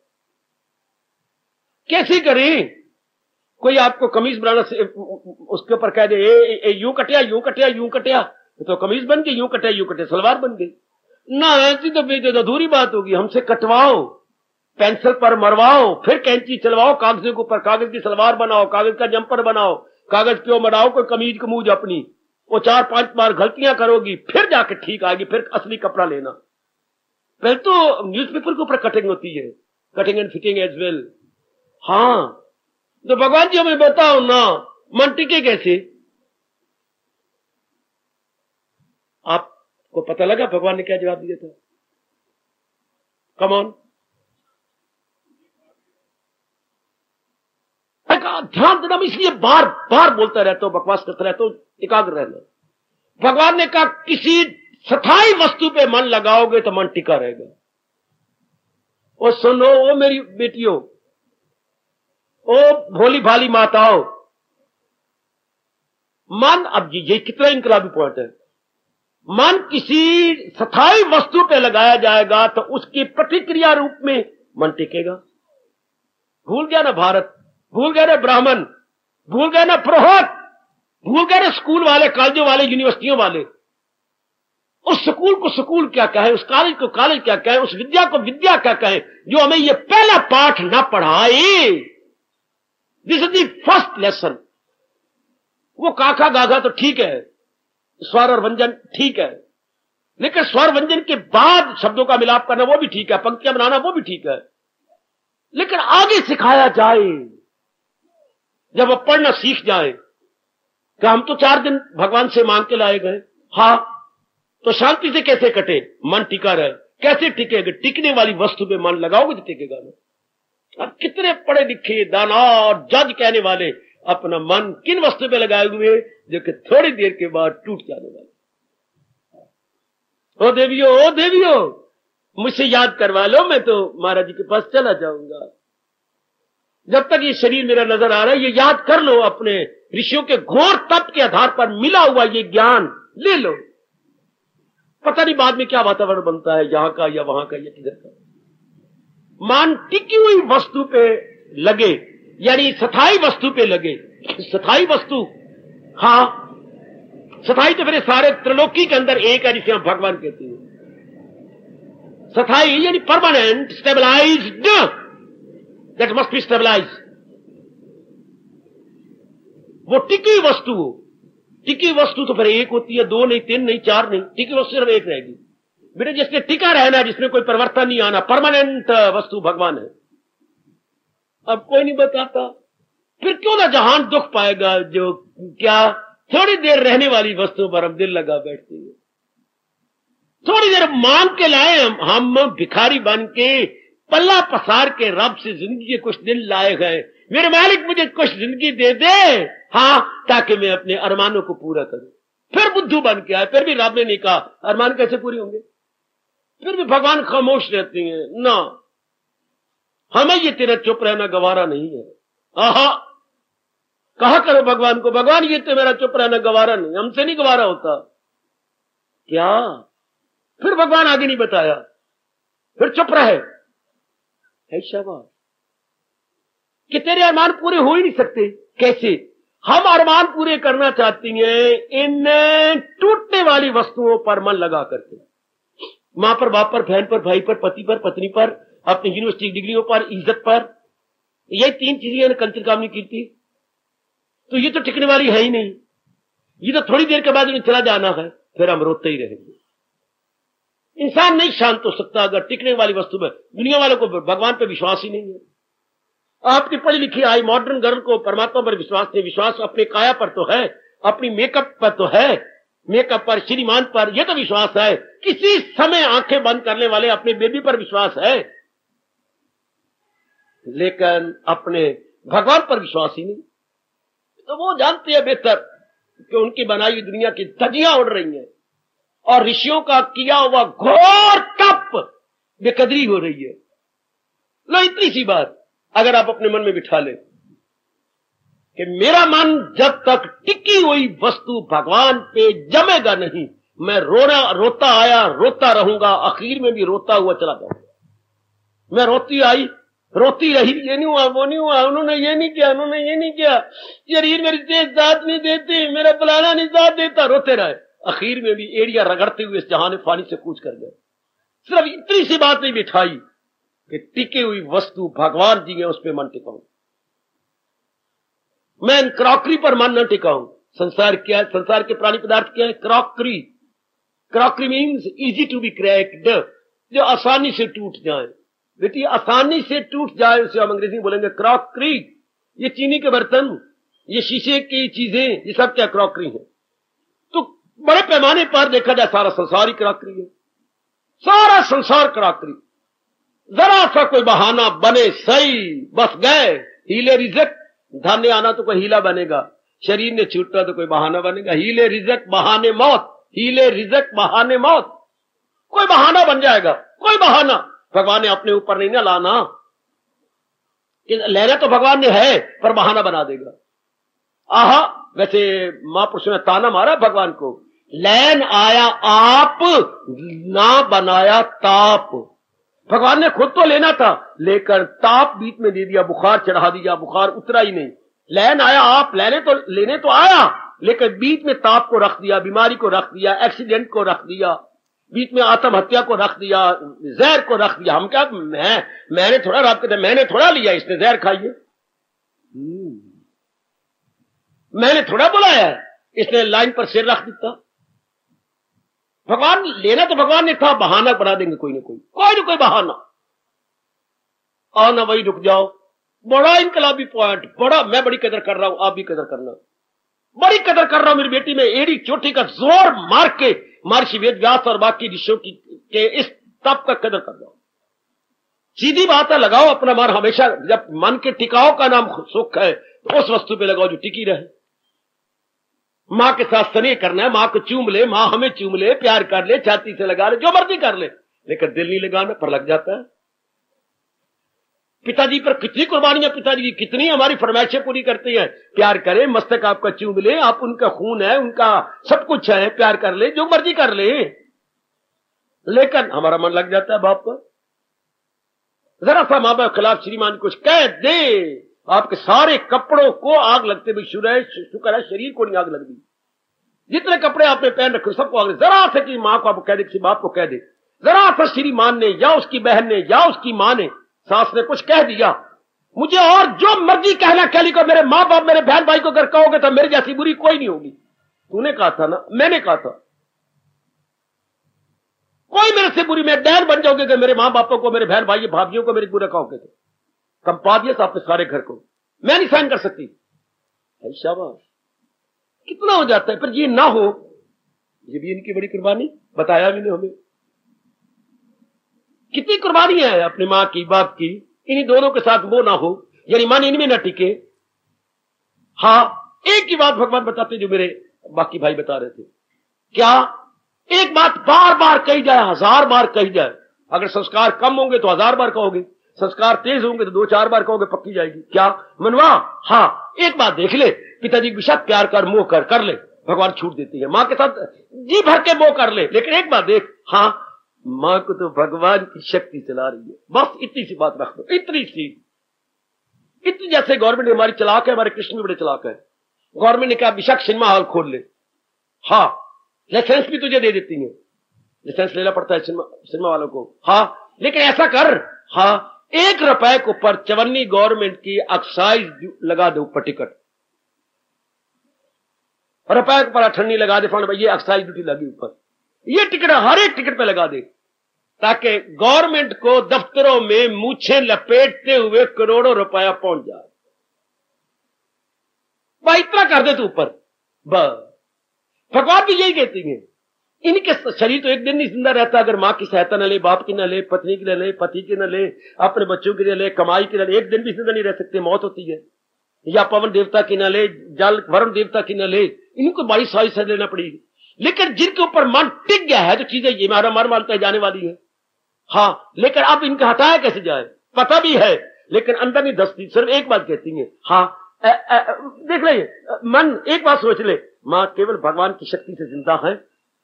कैसे करें? कोई आपको कमीज बनाना से उसके ऊपर कह दे यूं कटिया यूं कटिया यूं कटिया, तो कमीज बन गई, यूं कटिया यूं कटिया सलवार बन गई ना। ऐसी तो अधूरी बात होगी। हमसे कटवाओ, पेंसिल पर मरवाओ, फिर कैंची चलवाओ, कागजों के ऊपर कागज की सलवार बनाओ, कागज का जंपर बनाओ, कागज क्यों मराओ कोई कमीज कमूज अपनी। वो 4-5 बार गलतियां करोगी, फिर जाके ठीक आएगी, फिर असली कपड़ा लेना। पहले तो न्यूज़पेपर के ऊपर कटिंग होती है, cutting and fitting as well. हाँ, तो भगवान जी हमें बताओ ना, मन टिके कैसे? आपको पता लगा भगवान ने क्या जवाब दिया था? कम ऑन, ध्यान देना। मैं इसलिए बार बार बोलता रहता हूं, बकवास करता रहता हूं, एकाग्र रहना। भगवान ने कहा किसी स्थायी वस्तु पे मन लगाओगे तो मन टिका रहेगा। और सुनो ओ मेरी बेटियों, ओ भोली भाली माताओं, मन, अब ये कितना इनकलाबी पॉइंट है। मन किसी स्थायी वस्तु पे लगाया जाएगा तो उसकी प्रतिक्रिया रूप में मन टिकेगा। भूल गया ना भारत, भूल गए ना ब्राह्मण, भूल गए ना पुरोहित, भूल गए ना स्कूल वाले, कॉलेजों वाले, यूनिवर्सिटियों वाले। उस स्कूल को स्कूल क्या कहे, उस कॉलेज को कॉलेज क्या कहे, उस विद्या को विद्या क्या कहे, जो हमें ये पहला पाठ ना पढ़ाए। This is the first lesson. वो काका गागा तो ठीक है, स्वर और व्यंजन ठीक है, लेकिन स्वर व्यंजन के बाद शब्दों का मिलाप करना वो भी ठीक है, पंक्तियां बनाना वो भी ठीक है, लेकिन आगे सिखाया जाए। जब वो पढ़ना सीख जाए कि हम तो 4 दिन भगवान से मांग के लाए गए, हाँ तो शांति से कैसे कटे, मन टिका रहे। कैसे टिकेगा? टिकने वाली वस्तु पे मन लगाओगे तो टिकेगा ना। अब कितने पढ़े लिखे दाना और जज कहने वाले अपना मन किन वस्तु पे लगाए हुए जो कि थोड़ी देर के बाद टूट जाने वाले। ओ देवियों, मुझसे याद करवा लो, मैं तो महाराज जी के पास चला जाऊंगा। जब तक ये शरीर मेरा नजर आ रहा है, ये याद कर लो, अपने ऋषियों के घोर तप के आधार पर मिला हुआ ये ज्ञान ले लो। पता नहीं बाद में क्या वातावरण बनता है, यहां का या वहां का या किधर का। मान टिकी हुई वस्तु पे लगे, यानी स्थायी वस्तु पे लगे। स्थायी वस्तु, हाँ स्थायी तो फिर सारे त्रिलोकी के अंदर एक है, जिसे हम भगवान कहते हैं। स्थायी यानी permanent, stabilised, that must be stabilised. वो टिकी वस्तु हो, टिकी वस्तु तो फिर एक होती है, दो नहीं, तीन नहीं, चार नहीं, टिकी वस्तु सिर्फ एक रहेगी बेटे। जिसने टिका रहना, जिसमें कोई परिवर्तन नहीं आना, परमानेंट वस्तु भगवान है। अब कोई नहीं बताता, फिर क्यों ना जहान दुख पाएगा जो क्या थोड़ी देर रहने वाली वस्तुओं पर हम दिल लगा बैठते हैं। थोड़ी देर मांग के लाए हम भिखारी बन के पल्ला पसार के रब से जिंदगी के कुछ दिन लाए गए, मेरे मालिक मुझे कुछ जिंदगी दे दे, हाँ, ताकि मैं अपने अरमानों को पूरा करूं। फिर बुद्धू बन के आए, फिर भी रब ने नहीं कहा अरमान कैसे पूरे होंगे, फिर भी भगवान खामोश रहते हैं ना, हमें ये तेरा चुप रहना गवारा नहीं है। आहा, कहा करो भगवान को, भगवान ये तो मेरा चुप रहना गवारा नहीं, हमसे नहीं गवारा होता क्या। फिर भगवान आगे नहीं बताया, फिर चुप रहे। है शाबाश कि तेरे अरमान पूरे हो ही नहीं सकते। कैसे? हम अरमान पूरे करना चाहती हैं इन टूटने वाली वस्तुओं पर मन लगा करके, मां पर, बाप पर, बहन पर, भाई पर, पति पर, पत्नी पर, अपनी यूनिवर्सिटी डिग्रियों पर, इज्जत पर। ये तीन चीजें कंचन कामनी की थी, तो ये तो टिकने वाली है ही नहीं, ये तो थोड़ी देर के बाद इन्हें चला जाना है, फिर हम रोते ही रहेंगे। इंसान नहीं शांत हो सकता अगर टिकने वाली वस्तु में, दुनिया वालों को भगवान पर विश्वास ही नहीं है। आपकी पढ़ी लिखी आई मॉडर्न गर्ल को परमात्मा पर विश्वास नहीं, विश्वास अपने काया पर तो है, अपनी मेकअप पर तो है, मेकअप पर, श्रीमान पर, यह तो विश्वास है। किसी समय आंखें बंद करने वाले अपने बेबी पर विश्वास है, लेकिन अपने भगवान पर विश्वास ही नहीं। तो वो जानते हैं बेहतर कि उनकी बनाई हुई दुनिया की धज्जियां उड़ रही हैं और ऋषियों का किया हुआ घोर तप बेकदरी हो रही है। लो, इतनी सी बात अगर आप अपने मन में बिठा ले कि मेरा मन जब तक टिकी हुई वस्तु भगवान पे जमेगा नहीं, मैं रोता आया रोता रहूंगा, आखिर में भी रोता हुआ चला जाऊंगा। मैं रोती आई रोती रही, ये नहीं हुआ, वो नहीं हुआ, उन्होंने ये नहीं किया, उन्होंने ये नहीं किया, शरीर मेरी तेज साथ नहीं देती, मेरा फलाना नहीं साथ देता, रोते रहे। आखिर में भी एड़िया रगड़ते हुए इस जहां फानी से कूच कर गए। सिर्फ इतनी सी बात नहीं बिठाई कि टिकी हुई वस्तु भगवान जी है, उस पर मन टिकाऊं, मैं इन क्रॉकरी पर मन न टिकाऊं। संसार क्या है? संसार के प्राणी पदार्थ क्या है? Crockery. Crockery means easy to be cracked, जो आसानी से टूट जाए। बेटी, आसानी से टूट जाए उसे हम अंग्रेजी में बोलेंगे क्रॉकरी। ये चीनी के बर्तन, ये शीशे की चीजें, ये सब क्या क्रॉकरी है। तो बड़े पैमाने पर देखा जाए सारा संसार ही क्रॉकरी है, सारा संसार क्रॉकरी। जरा सा कोई बहाना बने सही, बस गए, हीले रिजक, धन आना तो कोई हीला बनेगा, शरीर ने छूटा तो कोई बहाना बनेगा, हीले रिजक बहाने मौत, हीले रिजक बहाने मौत, कोई बहाना बन जाएगा, कोई बहाना। भगवान ने अपने ऊपर नहीं ना लाना, कि लेना तो भगवान ने है पर बहाना बना देगा। आहा, वैसे महापुरुष ने ताना मारा भगवान को, लैन आया आप ना बनाया ताप। भगवान ने खुद तो लेना था, लेकर ताप बीच में दे दिया, बुखार चढ़ा दिया, बुखार उतरा ही नहीं। लैन आया आप, लेने तो आया, लेकिन बीच में ताप को रख दिया, बीमारी को रख दिया, एक्सीडेंट को रख दिया, बीच में आत्महत्या को रख दिया, जहर को रख दिया। हम क्या, मैंने थोड़ा, रब कहते मैंने थोड़ा लिया, इसने जहर खाइए, मैंने थोड़ा बुलाया, इसने लाइन पर सिर रख दिया। भगवान लेना तो भगवान ने था, बहाना बना देंगे कोई ना कोई बहाना। आना वही रुक जाओ, बड़ा इनकलाबी पॉइंट, बड़ा, मैं बड़ी कदर कर रहा हूं, आप भी कदर करना। बड़ी कदर कर रहा हूं मेरी बेटी में, एड़ी चोटी का जोर मार के महर्षि वेद व्यास और बाकी ऋषियों के इस तप का कदर कर रहा हूं। सीधी बात है, लगाओ अपना मन हमेशा, जब मन के टिकाव का नाम सुख है तो उस वस्तु पे लगाओ जो टिकी रहे। मां के साथ स्नेह करना है, मां को चूम ले, मां हमें चूम ले, प्यार कर ले, छाती से लगा ले, जो मर्जी कर ले, लेकिन दिल नहीं लगाना, पर लग जाता है। पिताजी पर कितनी कुर्बानियां, पिताजी की कितनी हमारी फरमाइशें पूरी करती हैं, प्यार करे, मस्तक आपका चूम ले, आप उनका खून है, उनका सब कुछ है, प्यार कर ले, जो मर्जी कर ले, लेकिन हमारा मन लग जाता है बाप पर। जरा सा मां बाप के खिलाफ श्रीमान कुछ कह दे, आपके सारे कपड़ों को आग लगते भी शुक्र है शरीर को नहीं आग लग दी। जितने कपड़े आपने पहन रखे सबको आग, जरा से कि मां को आपको कह दे, किसी बाप को कह दे, जरा सा श्रीमान ने या उसकी बहन ने या उसकी मां ने, सास ने कुछ कह दिया, मुझे और जो मर्जी कहना कह ली को, मेरे मां बाप मेरे बहन भाई को अगर कहोगे तो मेरे जैसी बुरी कोई नहीं होगी। तूने कहा था ना, मैंने कहा था। कोई मेरे से बुरी, मैं डैन बन जाओगे कि मेरे मां बापों को, मेरे बहन भाई भाभियों को मेरी बुरा कहोगे तो कंपा दिया आपने सारे घर को, मैं नहीं सहन कर सकती। शाबाश, कितना हो जाता है। पर ये ना हो, ये भी इनकी बड़ी कुर्बानी, बताया भी नहीं हमें कितनी कुर्बानी है अपनी मां की, बाप की। इन्हीं दोनों के साथ वो ना हो, यानी मन इनमें ना टिके। हाँ, एक ही बात भगवान बताते जो मेरे बाकी भाई बता रहे थे। क्या? एक बात बार बार कही जाए, 1000 बार कही जाए। अगर संस्कार कम होंगे तो 1000 बार कहोगे, संस्कार तेज होंगे तो 2-4 बार कहोगे, पक्की जाएगी। क्या मनवा? हाँ, एक बात देख ले, पिताजी के साथ प्यार कर, मोह कर ले, भगवान छूट देती है। मां के साथ जी भर के मोह कर ले, लेकिन एक बात देख, हाँ मां को तो भगवान की शक्ति चला रही है, बस इतनी सी बात रख दो, इतनी सी। इतनी जैसे गवर्नमेंट हमारी चलाक है, हमारे कृष्ण भी बड़े चलाक है। गवर्नमेंट ने कहा विशाख सिनेमा हॉल खोल ले, हाँ लाइसेंस भी तुझे दे देती है, लाइसेंस लेना पड़ता है सिनेमा वालों को। हाँ, लेकिन ऐसा कर, हाँ 1 रुपए के ऊपर चवन्नी गवर्नमेंट की एक्साइज लगा दे ऊपर टिकट, रुपए के ऊपर अठन्नी लगा दे, फंड ये एक्साइज ड्यूटी लगी ऊपर, ये टिकट हर एक टिकट पे लगा दे, ताकि गवर्नमेंट को दफ्तरों में मूछें लपेटते हुए करोड़ों रुपया पहुंच जाए। भाई इतना कर दे तू ऊपर, बस। भगवान भी यही कहती है, इनके शरीर तो एक दिन नहीं जिंदा रहता अगर मां की सहायता न ले, बाप की न ले, पत्नी की न ले, पति की न ले, अपने बच्चों की न ले, कमाई की न ले, एक दिन भी जिंदा नहीं रह सकते, मौत होती है। या पवन देवता की न ले, जल वरुण देवता की न ले, इनको बड़ी साइज से लेना पड़ेगी। लेकिन जिनके ऊपर मन टिक गया है तो चीजें ये मारा मार मारता जाने वाली है। हाँ, लेकिन अब इनका हटाया कैसे जाए, पता भी है लेकिन अंदर नहीं धसती। सिर्फ एक बात कहती है, हाँ देख ले मन, एक बात सोच ले, मां केवल भगवान की शक्ति से जिंदा है,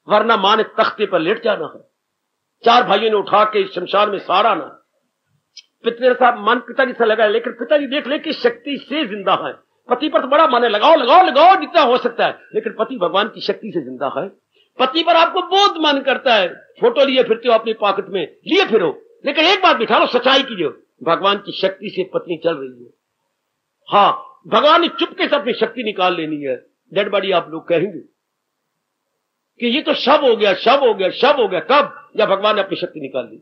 वरना मां ने तख्ते पर लेट जाना है, 4 भाइयों ने उठा के शमशान में साड़ा ना। पिता साहब मन पिताजी से लगा है, लेकिन पिताजी देख ले कि शक्ति से जिंदा है। पति पर तो बड़ा मन है, लगाओ लगाओ लगाओ जितना हो सकता है, लेकिन पति भगवान की शक्ति से जिंदा है। पति पर आपको बहुत मन करता है, फोटो लिए फिरते हो अपनी पॉकेट में, लिए फिरो, लेकिन एक बात बिठा लो, सच्चाई की जो भगवान की शक्ति से पत्नी चल रही है। हाँ, भगवान ने चुपके से अपनी शक्ति निकाल लेनी है। डेड बॉडी आप लोग कहेंगे कि ये तो शव हो गया, शव हो गया, शव हो गया। कब? जब भगवान ने अपनी शक्ति निकाल ली।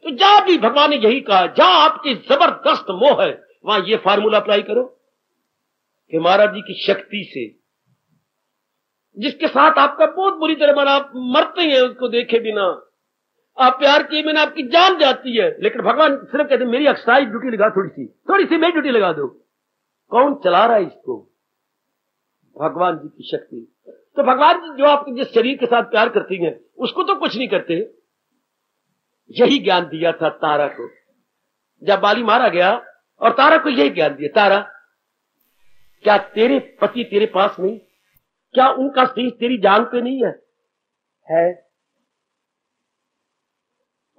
तो जहां भी भगवान ने यही कहा, जहां आपकी जबरदस्त मोह है वहां ये फार्मूला अप्लाई करो कि महाराज जी की शक्ति से, जिसके साथ आपका बहुत बुरी तरह मन, आप मरते हैं उसको देखे बिना, आप प्यार किए बिना आपकी जान जाती है, लेकिन भगवान सिर्फ कहते मेरी एक्साइज ड्यूटी लगा, थोड़ी सी मेरी ड्यूटी लगा दो। कौन चला रहा है इसको? भगवान जी की शक्ति। तो भगवान जी जो आपके जिस शरीर के साथ प्यार करती हैं उसको तो कुछ नहीं करते। यही ज्ञान दिया था तारा को जब बाली मारा गया, और तारा को यही ज्ञान दिया, तारा क्या तेरे पति तेरे पास नहीं? क्या उनका शीश तेरी जांग पे नहीं है? है।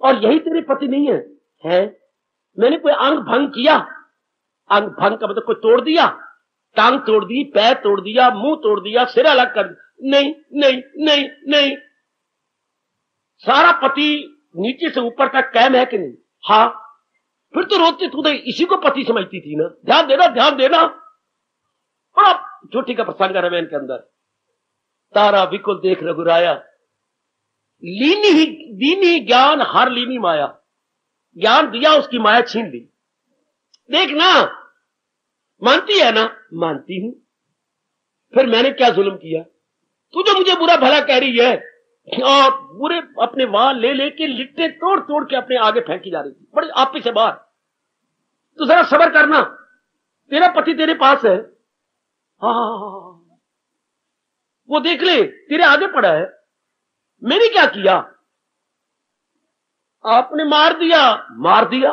और यही तेरे पति नहीं है? है। मैंने कोई अंग भंग किया? अंग भंग का मतलब कोई तोड़ दिया, टांग तोड़ दी, पैर तोड़ दिया, मुंह तोड़ दिया, सिर अलग कर? नहीं नहीं नहीं नहीं। सारा पति नीचे से ऊपर तक कायम है कि नहीं? हाँ। फिर तो रोते तू इसी को पति समझती थी ना। ध्यान देना, ध्यान देना। बड़ा चोटी का प्रसंग है रामायण के अंदर। तारा विकुल देख रघुराया, लीनी ही दीनी ज्ञान हर लीनी माया। ज्ञान दिया, उसकी माया छीन ली। देखना, मानती है ना? मानती हूं। फिर मैंने क्या जुल्म किया? तू जो मुझे बुरा भला कह रही है और बुरे अपने वाल ले लेके लिट्टे तोड़ तोड़ के अपने आगे फेंकी जा रही थी बड़ी आपे से बाहर। तो जरा सब्र करना, तेरा पति तेरे पास है। हाँ, वो देख ले तेरे आगे पड़ा है। मैंने क्या किया? आपने मार दिया, मार दिया।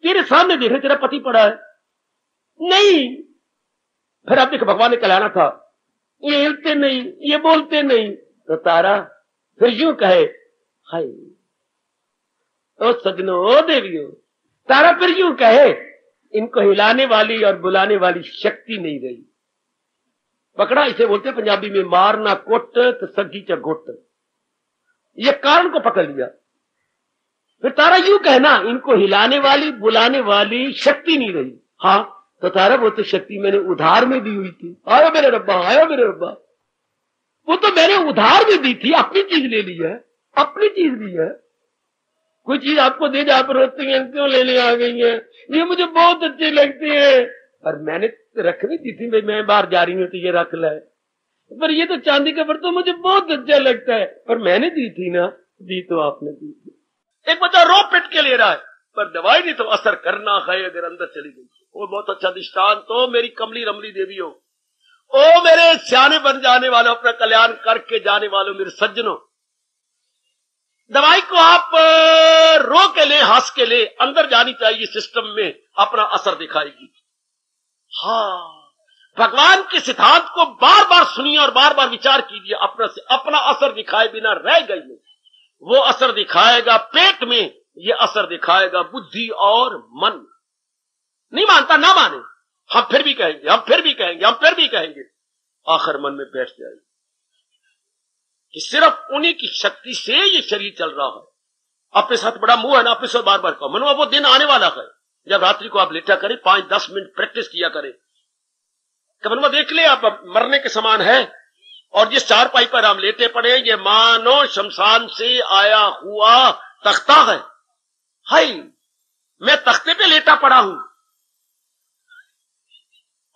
तेरे सामने देख रहे तेरा पति पड़ा है। नहीं। फिर अब देख, भगवान ने कहलाना था, ये हिलते नहीं, ये बोलते नहीं। तो तारा फिर यूं कहे, हाय ओ सजनो, ओ देवियों। तारा फिर यूं कहे, इनको हिलाने वाली और बुलाने वाली शक्ति नहीं रही। पकड़ा, इसे बोलते पंजाबी में मारना कोट तो सगी च घुट। ये कारण को पकड़ लिया। फिर तारा यूं कहना, इनको हिलाने वाली बुलाने वाली शक्ति नहीं रही। हाँ, तो तारा वो तो शक्ति मैंने उधार में दी हुई थी। आया मेरे रब्बा, आया मेरे रब्बा, वो तो मैंने उधार में दी थी, अपनी चीज ले ली है, अपनी चीज ली है। कोई चीज आपको दे जा पर रोती हैं, क्यों लेने आ गई है, ये मुझे बहुत अच्छी लगती है, और मैंने रखनी दी थी, मैं बाहर जा रही हूं तो ये रख ले, पर ये तो चांदी का बर्तन मुझे बहुत अच्छा लगता है, पर मैंने दी थी ना, दी तो आपने दी थी। एक बच्चा रो पिट के ले रहा है, पर दवाई नहीं तो असर करना है अगर अंदर चली गई। वो बहुत अच्छा दृष्टांत तो मेरी कमली रमली देवी हो, ओ मेरे सियाने बन जाने वालों, अपना कल्याण करके जाने वालों, मेरे सज्जनों, दवाई को आप रो के ले, हंस के ले, अंदर जानी चाहिए सिस्टम में, अपना असर दिखाएगी। हाँ, भगवान के सिद्धांत को बार बार सुनिए और बार बार विचार कीजिए, अपना असर दिखाए बिना रह गई नहीं। वो असर दिखाएगा पेट में, ये असर दिखाएगा बुद्धि और मन। नहीं मानता ना माने, हम फिर भी कहेंगे, हम फिर भी कहेंगे, हम फिर भी कहेंगे, आखिर मन में बैठ जाएगी कि सिर्फ उन्हीं की शक्ति से ये शरीर चल रहा है। अपने साथ बड़ा मुंह है ना, अपने साथ बार बार कहो, मनो वो दिन आने वाला है जब रात्रि को आप लेटा करें, 5-10 मिनट प्रैक्टिस किया करें, कमनवा देख ले आप मरने के समान है, और जिस चारपाई पर हम लेटे पड़े, ये मानो शमशान से आया हुआ तख्ता है। हाय, मैं तख्ते पे लेटा पड़ा हूं,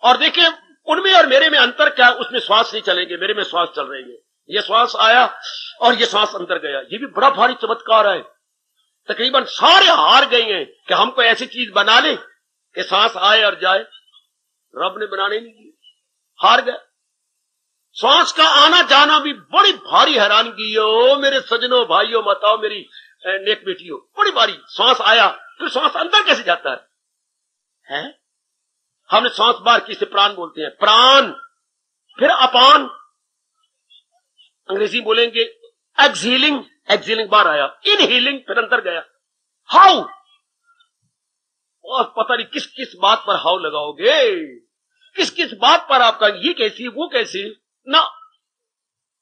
और देखिए उनमें और मेरे में अंतर क्या, उसमें श्वास नहीं चलेंगे, मेरे में श्वास चल रही है। ये श्वास आया और ये श्वास अंदर गया, ये भी बड़ा भारी चमत्कार है। तकरीबन सारे हार गए हैं कि हमको ऐसी चीज बना ले कि सांस आए और जाए, रब ने बनाने नहीं दी, हार गए। श्वास का आना जाना भी बड़ी भारी हैरानगी है। ओ मेरे सजनों, भाइयों, माताओं, मेरी नेक बेटियों, बड़ी भारी। श्वास आया, फिर श्वास अंदर कैसे जाता है? हमने श्वास बार किसे प्राण बोलते हैं, प्राण, फिर अपान, अंग्रेजी बोलेंगे एक्सहीलिंग, एक्सहीलिंग बार आया, इनहीलिंग, फिर अंदर गया। हाउ, और पता नहीं किस किस बात पर हाउ लगाओगे, किस किस बात पर आपका ये कैसी वो कैसी ना,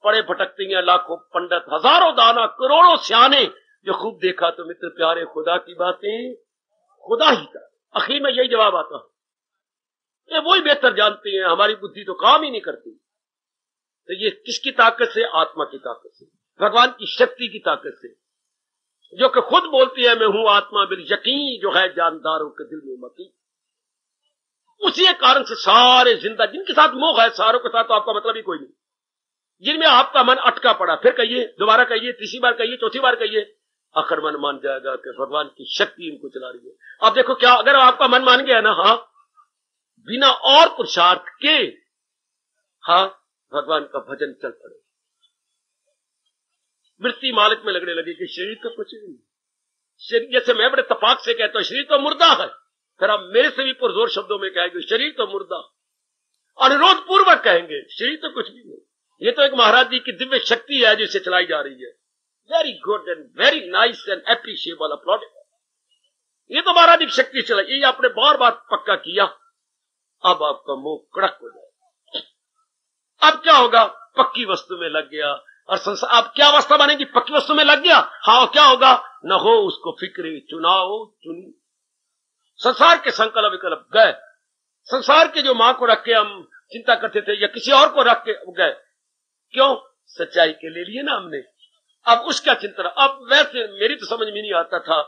पड़े भटकते हैं लाखों पंडित, हजारों दाना, करोड़ों सियाने, जो खूब देखा तो मित्र प्यारे खुदा की बातें खुदा ही का। आखिर में यही जवाब आता है, ये वही बेहतर जानते हैं, हमारी बुद्धि तो काम ही नहीं करती। तो ये किसकी ताकत से? आत्मा की ताकत से, भगवान की शक्ति की ताकत से, जो कि खुद बोलती है मैं हूं आत्मा बिल यकीन, जो है जानदारों के दिल में मती। उसी कारण से सारे जिंदा, जिनके साथ मोह है, सारों के साथ तो आपका मतलब ही कोई नहीं। जिनमें आपका मन अटका पड़ा, फिर कहिए, दोबारा कहिए, तीसरी बार कहिए, चौथी बार कहिए, आखिर मन मान जाएगा कि भगवान की शक्ति इनको चला रही है। अब देखो क्या, अगर आपका मन मान गया ना, हाँ, बिना और पुरुषार्थ के, हाँ, भगवान का भजन चल पड़े, मृत्यु मालिक में लगने लगी कि शरीर तो कुछ नहीं, शरीर, जैसे मैं बड़े तपाक से कहता हूं शरीर तो मुर्दा है, फिर आप मेरे से भी पुरजोर शब्दों में कहेंगे शरीर तो मुर्दा, अनुरोध पूर्वक कहेंगे शरीर तो कुछ भी नहीं, ये तो एक महाराज जी की दिव्य शक्ति है जो इसे चलाई जा रही है। Very good and very nice and appreciable uploaded. ये तो महाराज जी की शक्ति चलाई, ये आपने बार बार पक्का किया, अब आपका मुंह कड़क हो जाए। अब क्या होगा? पक्की वस्तु में लग गया, और संसार अब क्या अवस्था बनेगी? पक्की वस्तु में लग गया, हाँ, क्या होगा? न हो उसको फिक्रे, चुनाव चुनी, संसार के संकल्प विकल्प गए, संसार के जो मां को रख के हम चिंता करते थे या किसी और को रख के गए, क्यों? सच्चाई के ले लिए ना हमने, अब उसका चिंतन। अब वैसे मेरी तो समझ में नहीं आता था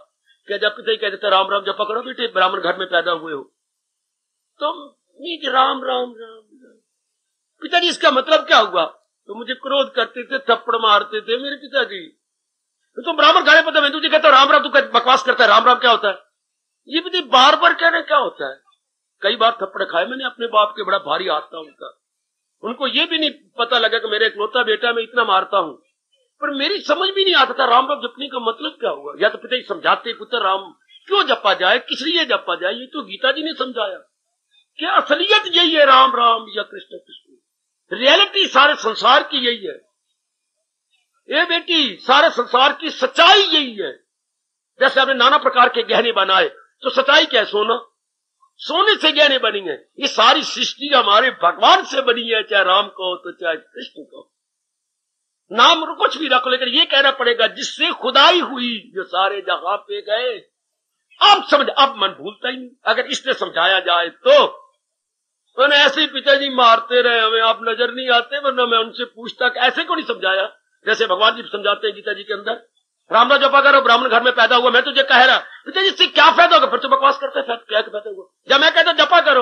कि जब पिता कहते थे राम राम जब पकड़ो बेटे, ब्राह्मण घर में पैदा हुए हो तो राम राम राम, पिताजी इसका मतलब क्या हुआ? तो मुझे क्रोध करते थे, थप्पड़ मारते थे मेरे पिताजी। तो तुम ब्राह्मण खाने पता मैं तुझे कहता राम राम, तू बकवास करता है, राम राम क्या होता है? ये पिता बार बार कहना क्या होता है? कई बार थप्पड़ खाए मैंने अपने बाप के, बड़ा भारी हाथ था उनका, उनको ये भी नहीं पता लगा कि मेरे इकलौता बेटा मैं इतना मारता हूं, पर मेरी समझ भी नहीं आता था राम राम जपने का मतलब क्या हुआ। या तो पिताजी समझाते, पुत्र राम क्यों जपा जाए, किस लिए जपा जाए, ये तो गीता जी ने समझाया, क्या असलियत यही है राम राम या कृष्ण कृष्ण, रियलिटी सारे संसार की यही है। ये बेटी सारे संसार की सच्चाई यही है। जैसे आपने नाना प्रकार के गहने बनाए, तो सच्चाई क्या है? सोना, सोने से गहने बनी है। ये सारी सृष्टि हमारे भगवान से बनी है, चाहे राम को तो चाहे कृष्ण को, नाम कुछ भी रखो, लेकिन ये कहना पड़ेगा जिससे खुदाई हुई, जो सारे जहां पे गए अब मन भूलता ही नहीं। अगर इसने समझाया जाए तो मैंने ऐसे ही पिताजी मारते रहे, हमें आप नजर नहीं आते, वरना मैं उनसे पूछता कि ऐसे को नहीं समझाया जैसे भगवान जी समझाते हैं गीता जी के अंदर। राम राम जपा करो, ब्राह्मण घर में पैदा हुआ, मैं तुझे कह रहा पिताजी इससे क्या फायदा होगा, फिर तो बकवास करते हैं, क्या फायदा हुआ। जब मैं कहता जपा करो,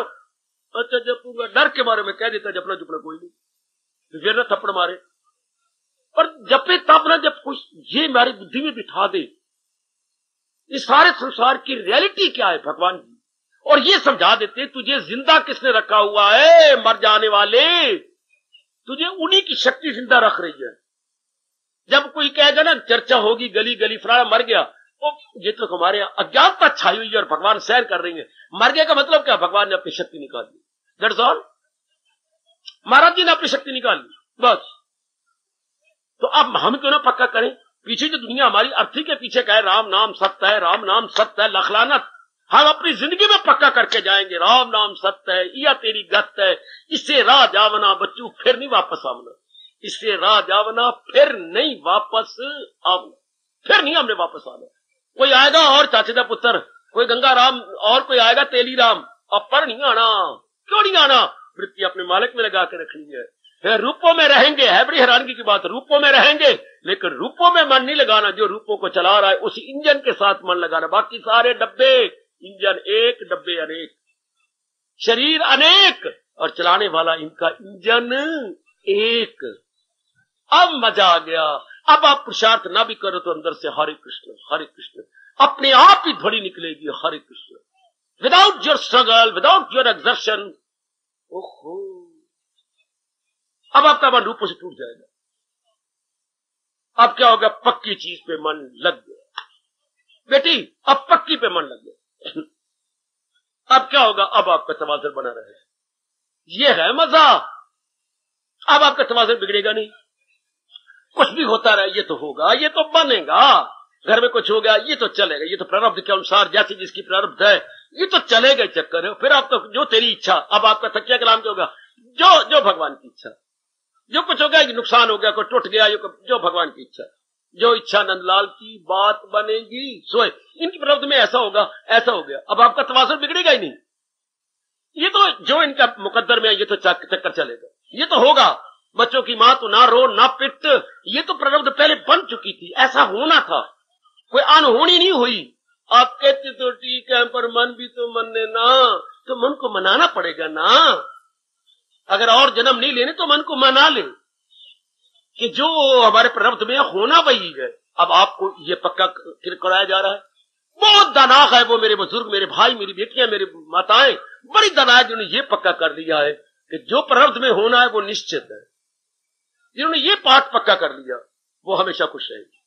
अच्छा जपूंगा, डर के बारे में कह देता जपना जुपना कोई नहीं, फिर ना थप्पड़ मारे। पर जपे तब ना जब कुछ ये हमारी बुद्धि में बिठा दे इस सारे संसार की रियलिटी क्या है भगवान जी, और ये समझा देते तुझे जिंदा किसने रखा हुआ है, मर जाने वाले, तुझे उन्हीं की शक्ति जिंदा रख रही है। जब कोई कहेगा ना चर्चा होगी गली गली फलाना मर गया, तो ये तो हमारे अज्ञानता छाई हुई है और भगवान सहन कर रही है। मर गया का मतलब क्या, भगवान ने अपनी शक्ति निकाल ली, दैट्स ऑल। महाराज जी ने अपनी शक्ति निकाल ली बस। तो अब हम क्यों ना पक्का करें, पीछे जो दुनिया हमारी अर्थी के पीछे कहे राम नाम सत्य है, राम नाम सत्य है, लखलानत, हम अपनी जिंदगी में पक्का करके जाएंगे राम नाम सत्य है, या तेरी गत है, इससे राह जावना बच्चू फिर नहीं वापस आवना, इससे राह जावना फिर नहीं वापस आवना, फिर नहीं हमने वापस आना। कोई आएगा और चाचेदा पुत्र, कोई गंगा राम और कोई आएगा तेली राम, अब पर नहीं आना। क्यों नहीं आना, वृत्ति अपने मालिक में लगा के रखनी है। रूपों में रहेंगे, है बड़ी हैरानगी की बात, रूपों में रहेंगे लेकिन रूपों में मन नहीं लगाना, जो रूपों को चला रहा है उसी इंजन के साथ मन लगाना। बाकी सारे डब्बे, इंजन एक डब्बे अनेक, शरीर अनेक और चलाने वाला इनका इंजन एक। अब मजा आ गया। अब आप पुरुषार्थ ना भी करो तो अंदर से हरे कृष्ण अपने आप ही ध्वनि निकलेगी, Hare Krishna, without your struggle, without your exertion. ओहो, अब आपका मन रूपों से टूट जाएगा। अब क्या होगा, पक्की चीज पे मन लग गया बेटी, अब पक्की पे मन लग गया। अब क्या होगा, अब आपका तवाज़ुन बना रहेगा, ये है मजा। अब आपका तवाज़ुन बिगड़ेगा नहीं, कुछ भी होता रहे ये तो होगा, ये तो बनेगा, घर में कुछ हो गया ये तो चलेगा, ये तो प्रारब्ध के अनुसार जैसे जिसकी प्रारब्ध है ये तो चलेगा चक्कर है। फिर आप तो जो तेरी इच्छा, अब आपका तकिया कलाम क्या होगा, जो भगवान की इच्छा, जो कुछ हो गया, नुकसान हो गया, कोई टूट गया, जो भगवान की इच्छा, जो इच्छा नंदलाल की बात बनेगी सोए। इनकी प्रारब्ध में ऐसा होगा, ऐसा हो गया, अब आपका तवाज़ुन बिगड़ेगा ही नहीं। ये तो जो इनका मुकद्दर में है ये तो चक्कर चलेगा, ये तो होगा। बच्चों की मां तो ना रो ना पिट, ये तो प्रारब्ध पहले बन चुकी थी, ऐसा होना था, कोई अनहोनी नहीं हुई। आप कहते तो ठीक है पर मन भी तो मनने ना, तो मन को मनाना पड़ेगा ना। अगर और जन्म नहीं लेने तो मन को मना ले कि जो हमारे प्रारब्ध में होना वही है। अब आपको ये पक्का कराया जा रहा है। बहुत दानाक है वो मेरे बुजुर्ग, मेरे भाई, मेरी बेटियां, मेरी माताएं, बड़ी दानाक जिन्होंने ये पक्का कर लिया है कि जो प्रारब्ध में होना है वो निश्चित है। जिन्होंने ये पाठ पक्का कर लिया वो हमेशा खुश रहेंगे,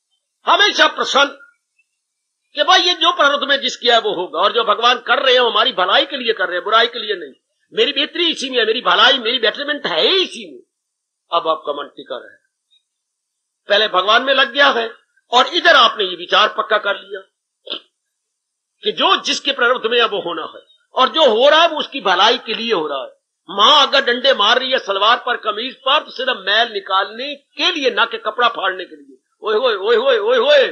हमेशा प्रसन्न कि भाई ये जो प्रारब्ध में जिस किया है वो होगा, और जो भगवान कर रहे हैं हमारी भलाई के लिए कर रहे हैं, बुराई के लिए नहीं। मेरी बेहतरी इसी में है, मेरी भलाई, मेरी बेटरमेंट है इसी में। अब आपका मन टिका रहे, पहले भगवान में लग गया है और इधर आपने ये विचार पक्का कर लिया कि जो जिसके प्रारब्ध में है वो होना है, और जो हो रहा है वो उसकी भलाई के लिए हो रहा है। मां अगर डंडे मार रही है सलवार पर, कमीज पर, तो सिर्फ मैल निकालने के लिए, ना कि कपड़ा फाड़ने के लिए। ओए होए ओए होए ओए होए,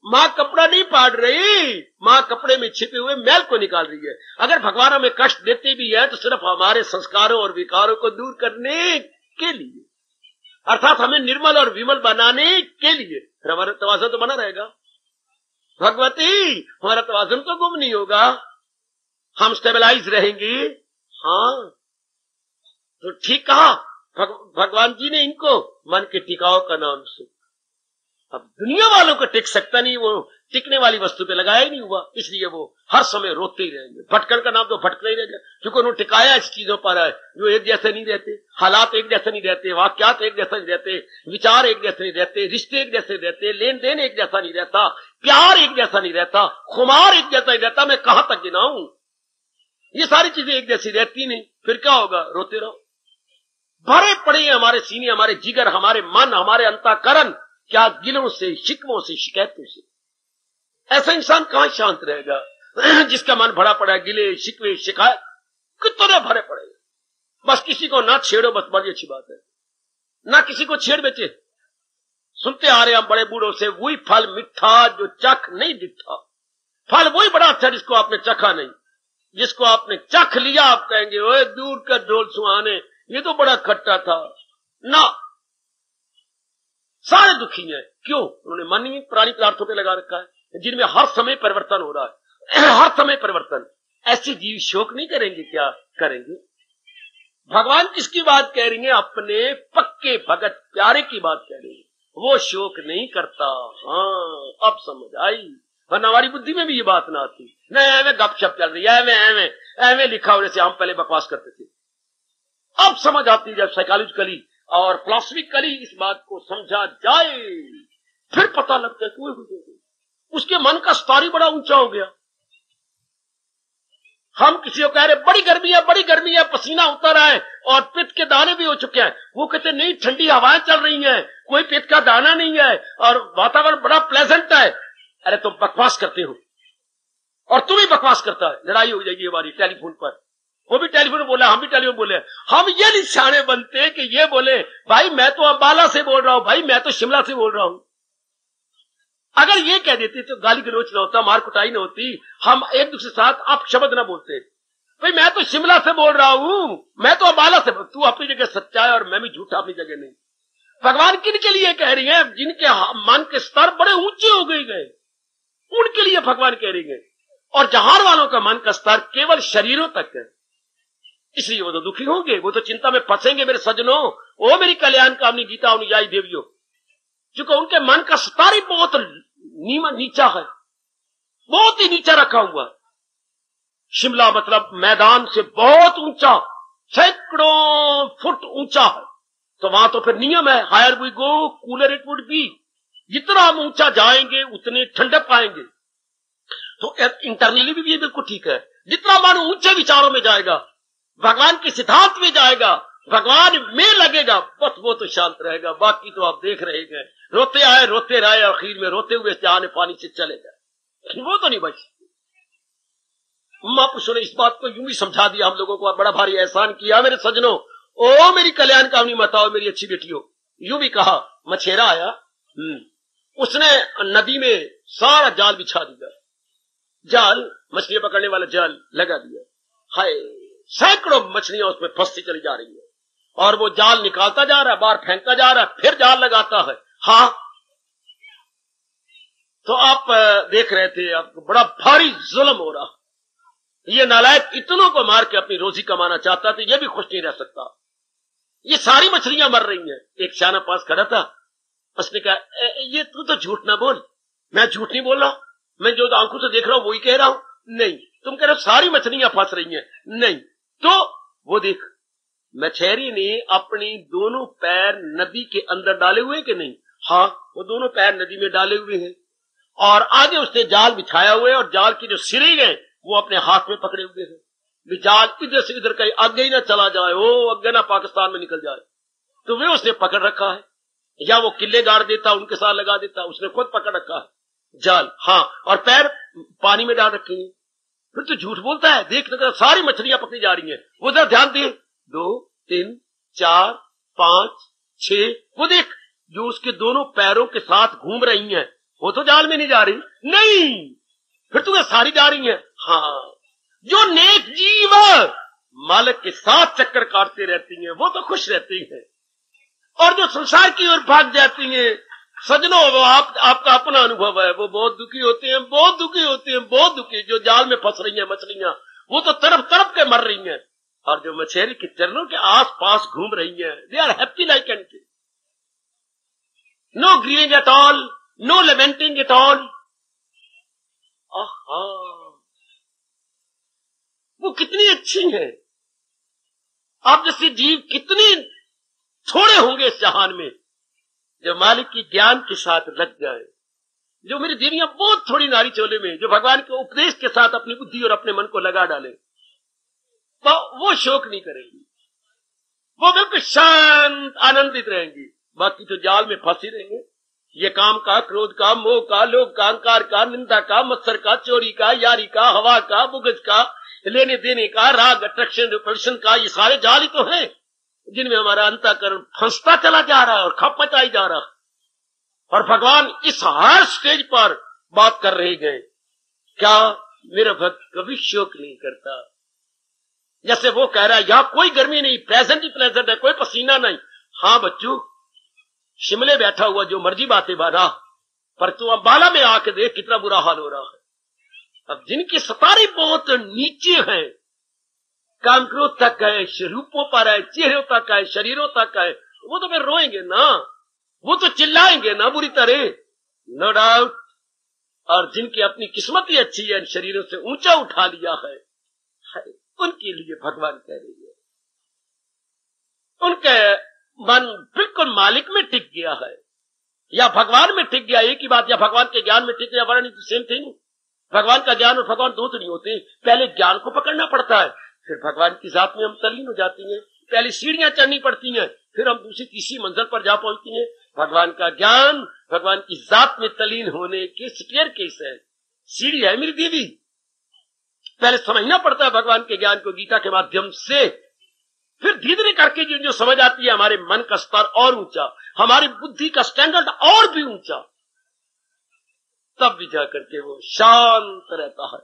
मां कपड़ा नहीं फाड़ रही, मां कपड़े में छिपे हुए मैल को निकाल रही है। अगर भगवान हमें कष्ट देते भी है तो सिर्फ हमारे संस्कारों और विकारों को दूर करने के लिए, अर्थात हमें निर्मल और विमल बनाने के लिए। फिर हमारा तवाज़ुन तो बना रहेगा। भगवती, हमारा तवाज़ुन तो गुम नहीं होगा, हम स्टेबलाइज रहेंगे। हाँ तो ठीक कहा भगवान जी ने इनको, मन के टिकाव का नाम सुख। अब दुनिया वालों को टिक सकता नहीं, वो टिकने वाली वस्तु पे लगाया ही नहीं हुआ, इसलिए वो हर समय रोते ही रहेंगे। भटकन का नाम तो भटकना ही रहेगा, क्योंकि उन्होंने टिकाया इस चीजों पर है जो एक जैसे नहीं रहते, हालात एक जैसे नहीं रहते, वाक्यात एक जैसे नहीं रहते, विचार एक जैसे नहीं रहते, रिश्ते एक जैसे रहते, लेन देन एक जैसा नहीं रहता, प्यार एक जैसा नहीं रहता, खुमार एक जैसा नहीं रहता। मैं कहां तक गिनाऊं, ये सारी चीजें एक जैसी रहती नहीं। फिर क्या होगा, रोते रहो। भरे पड़े हमारे सीने, हमारे जिगर, हमारे मन, हमारे अंतःकरण क्या गिलों से, शिकवों से, शिकायतों से। ऐसा इंसान कहां शांत रहेगा जिसका मन भरा पड़ा है गिले, शिकवे, शिकायत, कितने भरे पड़े। बस किसी को ना छेड़ो, बस बड़ी अच्छी बात है, ना किसी को छेड़ बेचे। सुनते आ रहे हम बड़े बूढ़ों से, वही फल मिठा जो चख नहीं दिखता, फल वही बड़ा अच्छा जिसको आपने चखा नहीं। जिसको आपने चख लिया आप कहेंगे ओए दूर का ढोल सुहाने, ये तो बड़ा खट्टा था ना। सारे दुखी हैं। क्यों? उन्होंने मन ही प्राणी पदार्थों पे लगा रखा है जिनमें हर समय परिवर्तन हो रहा है। हर समय परिवर्तन। ऐसे जीव शोक नहीं करेंगे? क्या करेंगे? भगवान किसकी बात कह रही है? अपने पक्के भगत प्यारे की बात कह रही है। वो शोक नहीं करता। हाँ, अब समझ आई, वरना हमारी बुद्धि में भी ये बात ना आती। नहीं, एवं गपशप चल रही है, एवं लिखा होने से हम पहले बकवास करते थे। अब समझ आती जब साइकोलॉजिकली और फिलॉसफिकली इस बात को समझा जाए, फिर पता लगता है कि उसके मन का स्तर ही बड़ा ऊंचा हो गया। हम किसी को कह रहे बड़ी गर्मी है, पसीना उतर रहा है और पित्त के दाने भी हो चुके हैं। वो कहते नहीं, ठंडी हवाएं चल रही हैं, कोई पित्त का दाना नहीं है और वातावरण बड़ा प्लेजेंट है। अरे तुम बकवास करते हो और तुम ही बकवास करता है। लड़ाई हो जाएगी हमारी टेलीफोन पर। वो भी टेलीफोन बोला, हम भी टेलीफोन बोले। हम ये नहीं सियाने बनते कि ये बोले भाई मैं तो अंबाला से बोल रहा हूं, भाई मैं तो शिमला से बोल रहा हूं। अगर ये कह देते तो गाली गलौच ना होता, मार कुटाई ना होती, हम एक दूसरे के साथ आप शब्द ना बोलते। भाई मैं तो शिमला से बोल रहा हूं, मैं तो अंबाला से। तू अपनी जगह सच्चा है और मैं भी झूठा अपनी जगह नहीं। भगवान किनके लिए कह रही है? जिनके मन के स्तर बड़े ऊंचे हो गए, उनके लिए भगवान कह रही है। और जहार वालों का मन का स्तर केवल शरीरों तक है, इसलिए वो तो दुखी होंगे, वो तो चिंता में फंसेंगे। मेरे सज्जनों, ओ मेरी कल्याण कामनी गीता अनुयायी देवियों, क्योंकि उनके मन का स्तर ही बहुत नीचा है, बहुत ही नीचा रखा हुआ। शिमला मतलब मैदान से बहुत ऊंचा, सैकड़ों फुट ऊंचा है। तो वहां तो फिर नियम है, higher we go cooler it would be. जितना हम ऊंचा जाएंगे उतने ठंडक पाएंगे। तो इंटरनली भी ये बिल्कुल ठीक है। जितना मन ऊंचे विचारों में जाएगा, भगवान के सिद्धांत में जाएगा, भगवान में लगेगा, बस वो तो शांत रहेगा। बाकी तो आप देख रहे हैं, रोते आए रोते रहे, आखिर में रोते हुए जाने पानी से चले गए, वो तो नहीं बच सकते। महापुरुषों ने इस बात को यूं ही समझा दिया हम लोगों को, बड़ा भारी एहसान किया। मेरे सज्जनों, ओ मेरी कल्याण कामनी माताओं, मेरी अच्छी बेटियों, यूं भी कहा। मछेरा आया, उसने नदी में सारा जाल बिछा दिया, जाल मछलियां पकड़ने वाला जाल लगा दिया। हाय, सैकड़ों मछलियां उसमें फंसती चली जा रही है और वो जाल निकालता जा रहा है, बाहर फेंकता जा रहा है, फिर जाल लगाता है। हाँ, तो आप देख रहे थे, आपको बड़ा भारी जुल्म हो रहा। ये नालायक इतनों को मार के अपनी रोजी कमाना चाहता था, ये भी खुश नहीं रह सकता। ये सारी मछलियां मर रही हैं। एक सियाना पास खड़ा था, उसने कहा ये तू तो झूठ ना बोल। मैं झूठ नहीं बोल रहा, मैं जो आंखों से देख रहा हूं वही कह रहा हूं। नहीं, तुम कह रहे हो सारी मछलियां फंस रही हैं। नहीं, तो वो देख, मछेरी ने अपनी दोनों पैर नदी के अंदर डाले हुए कि नहीं? हाँ, वो दोनों पैर नदी में डाले हुए हैं और आगे उसने जाल बिछाया हुआ है और जाल की जो सिरे हैं वो अपने हाथ में पकड़े हुए हैं। जाल इधर से इधर कहीं आगे ही ना चला जाए, वो आगे ना पाकिस्तान में निकल जाए, तो वे उसने पकड़ रखा है। या वो किले गाड़ देता, उनके साथ लगा देता, उसने खुद पकड़ रखा है जाल। हाँ, और पैर पानी में डाल रखे हैं। फिर तो झूठ बोलता है। देख ना, सारी मछलियां पकड़ी जा रही हैं। वो जरा ध्यान दे, 2 3 4 5 6, वो देख जो उसके दोनों पैरों के साथ घूम रही हैं, वो तो जाल में नहीं जा रही। नहीं, फिर तो सारी जा रही हैं। हाँ, जो नेक जीव मालिक के साथ चक्कर काटते रहती हैं, वो तो खुश रहती हैं। और जो संसार की ओर भाग जाती हैं, सजनों, वो आपका अपना अनुभव है, वो बहुत दुखी होते हैं, बहुत दुखी होते हैं, बहुत दुखी। जो जाल में फंस रही हैं मछलियां, वो तो तरफ तरफ के मर रही हैं। और जो मछेरी के चरणों के आस पास घूम रही हैं, they are happy like anything, no grieving at all, no lamenting at all. आहा, वो कितनी अच्छी है। आप जैसे जीव कितने थोड़े होंगे इस जहान में, जो मालिक की ज्ञान के साथ लग जाए। जो मेरी देवियां बहुत थोड़ी नारी चोले में, जो भगवान के उपदेश के साथ अपनी बुद्धि और अपने मन को लगा डाले, वो शोक नहीं करेंगी, वो बिल्कुल शांत आनंदित रहेंगी। बाकी तो जाल में फंसी रहेंगे। ये काम का, क्रोध का, मोह का, लोभ का, अहंकार का, निंदा का, मत्सर का, चोरी का, यारी का, हवा का, बुगज का, लेने देने का, राग, अट्रैक्शन, रिपल्शन का, ये सारे जाल ही तो हैं जिनमें हमारा अंतःकरण फंसता चला जा रहा है और खप मचाई जा रहा। और भगवान इस हर स्टेज पर बात कर रहे हैं क्या मेरा भक्त कभी शोक नहीं करता? जैसे वो कह रहा है यहां कोई गर्मी नहीं, प्लेजेंट ही प्लेजेंट है, कोई पसीना नहीं। हाँ बच्चों, शिमले बैठा हुआ जो मर्जी बातें बाना, पर तू अंबाला में आके देख कितना बुरा हाल हो रहा है। अब जिनकी सतारे बहुत नीचे हैं, काम क्रोध तक है, रूपों पर है, चेहरों तक है, शरीरों तक है, वो तो फिर रोएंगे ना, वो तो चिल्लाएंगे ना बुरी तरह, नो डाउट। और जिनकी अपनी किस्मत ही अच्छी है, शरीरों से ऊंचा उठा लिया है, उनके लिए भगवान कह रही है, उनके मन बिल्कुल मालिक में टिक गया है या भगवान में टिक गया, एक ही बात, या भगवान के ज्ञान में टिक गया, वरना सेम थिंग। भगवान का ज्ञान और भगवान दो तो नहीं होते। पहले ज्ञान को पकड़ना पड़ता है, फिर भगवान की जात में हम तल्लीन हो जाती हैं। पहले सीढ़ियां चढ़नी पड़ती हैं, फिर हम दूसरी तीसरी मंजिल पर जा पहुंचती हैं। भगवान का ज्ञान भगवान की जात में तल्लीन होने के स्टेयर केस है, सीढ़ी है मेरी देवी। पहले समझना पड़ता है भगवान के ज्ञान को गीता के माध्यम से, फिर धीरे धीरे करके जो समझ आती है, हमारे मन का स्तर और ऊंचा, हमारी बुद्धि का स्टैंडर्ड और भी ऊंचा, तब भी जा करके वो शांत रहता है।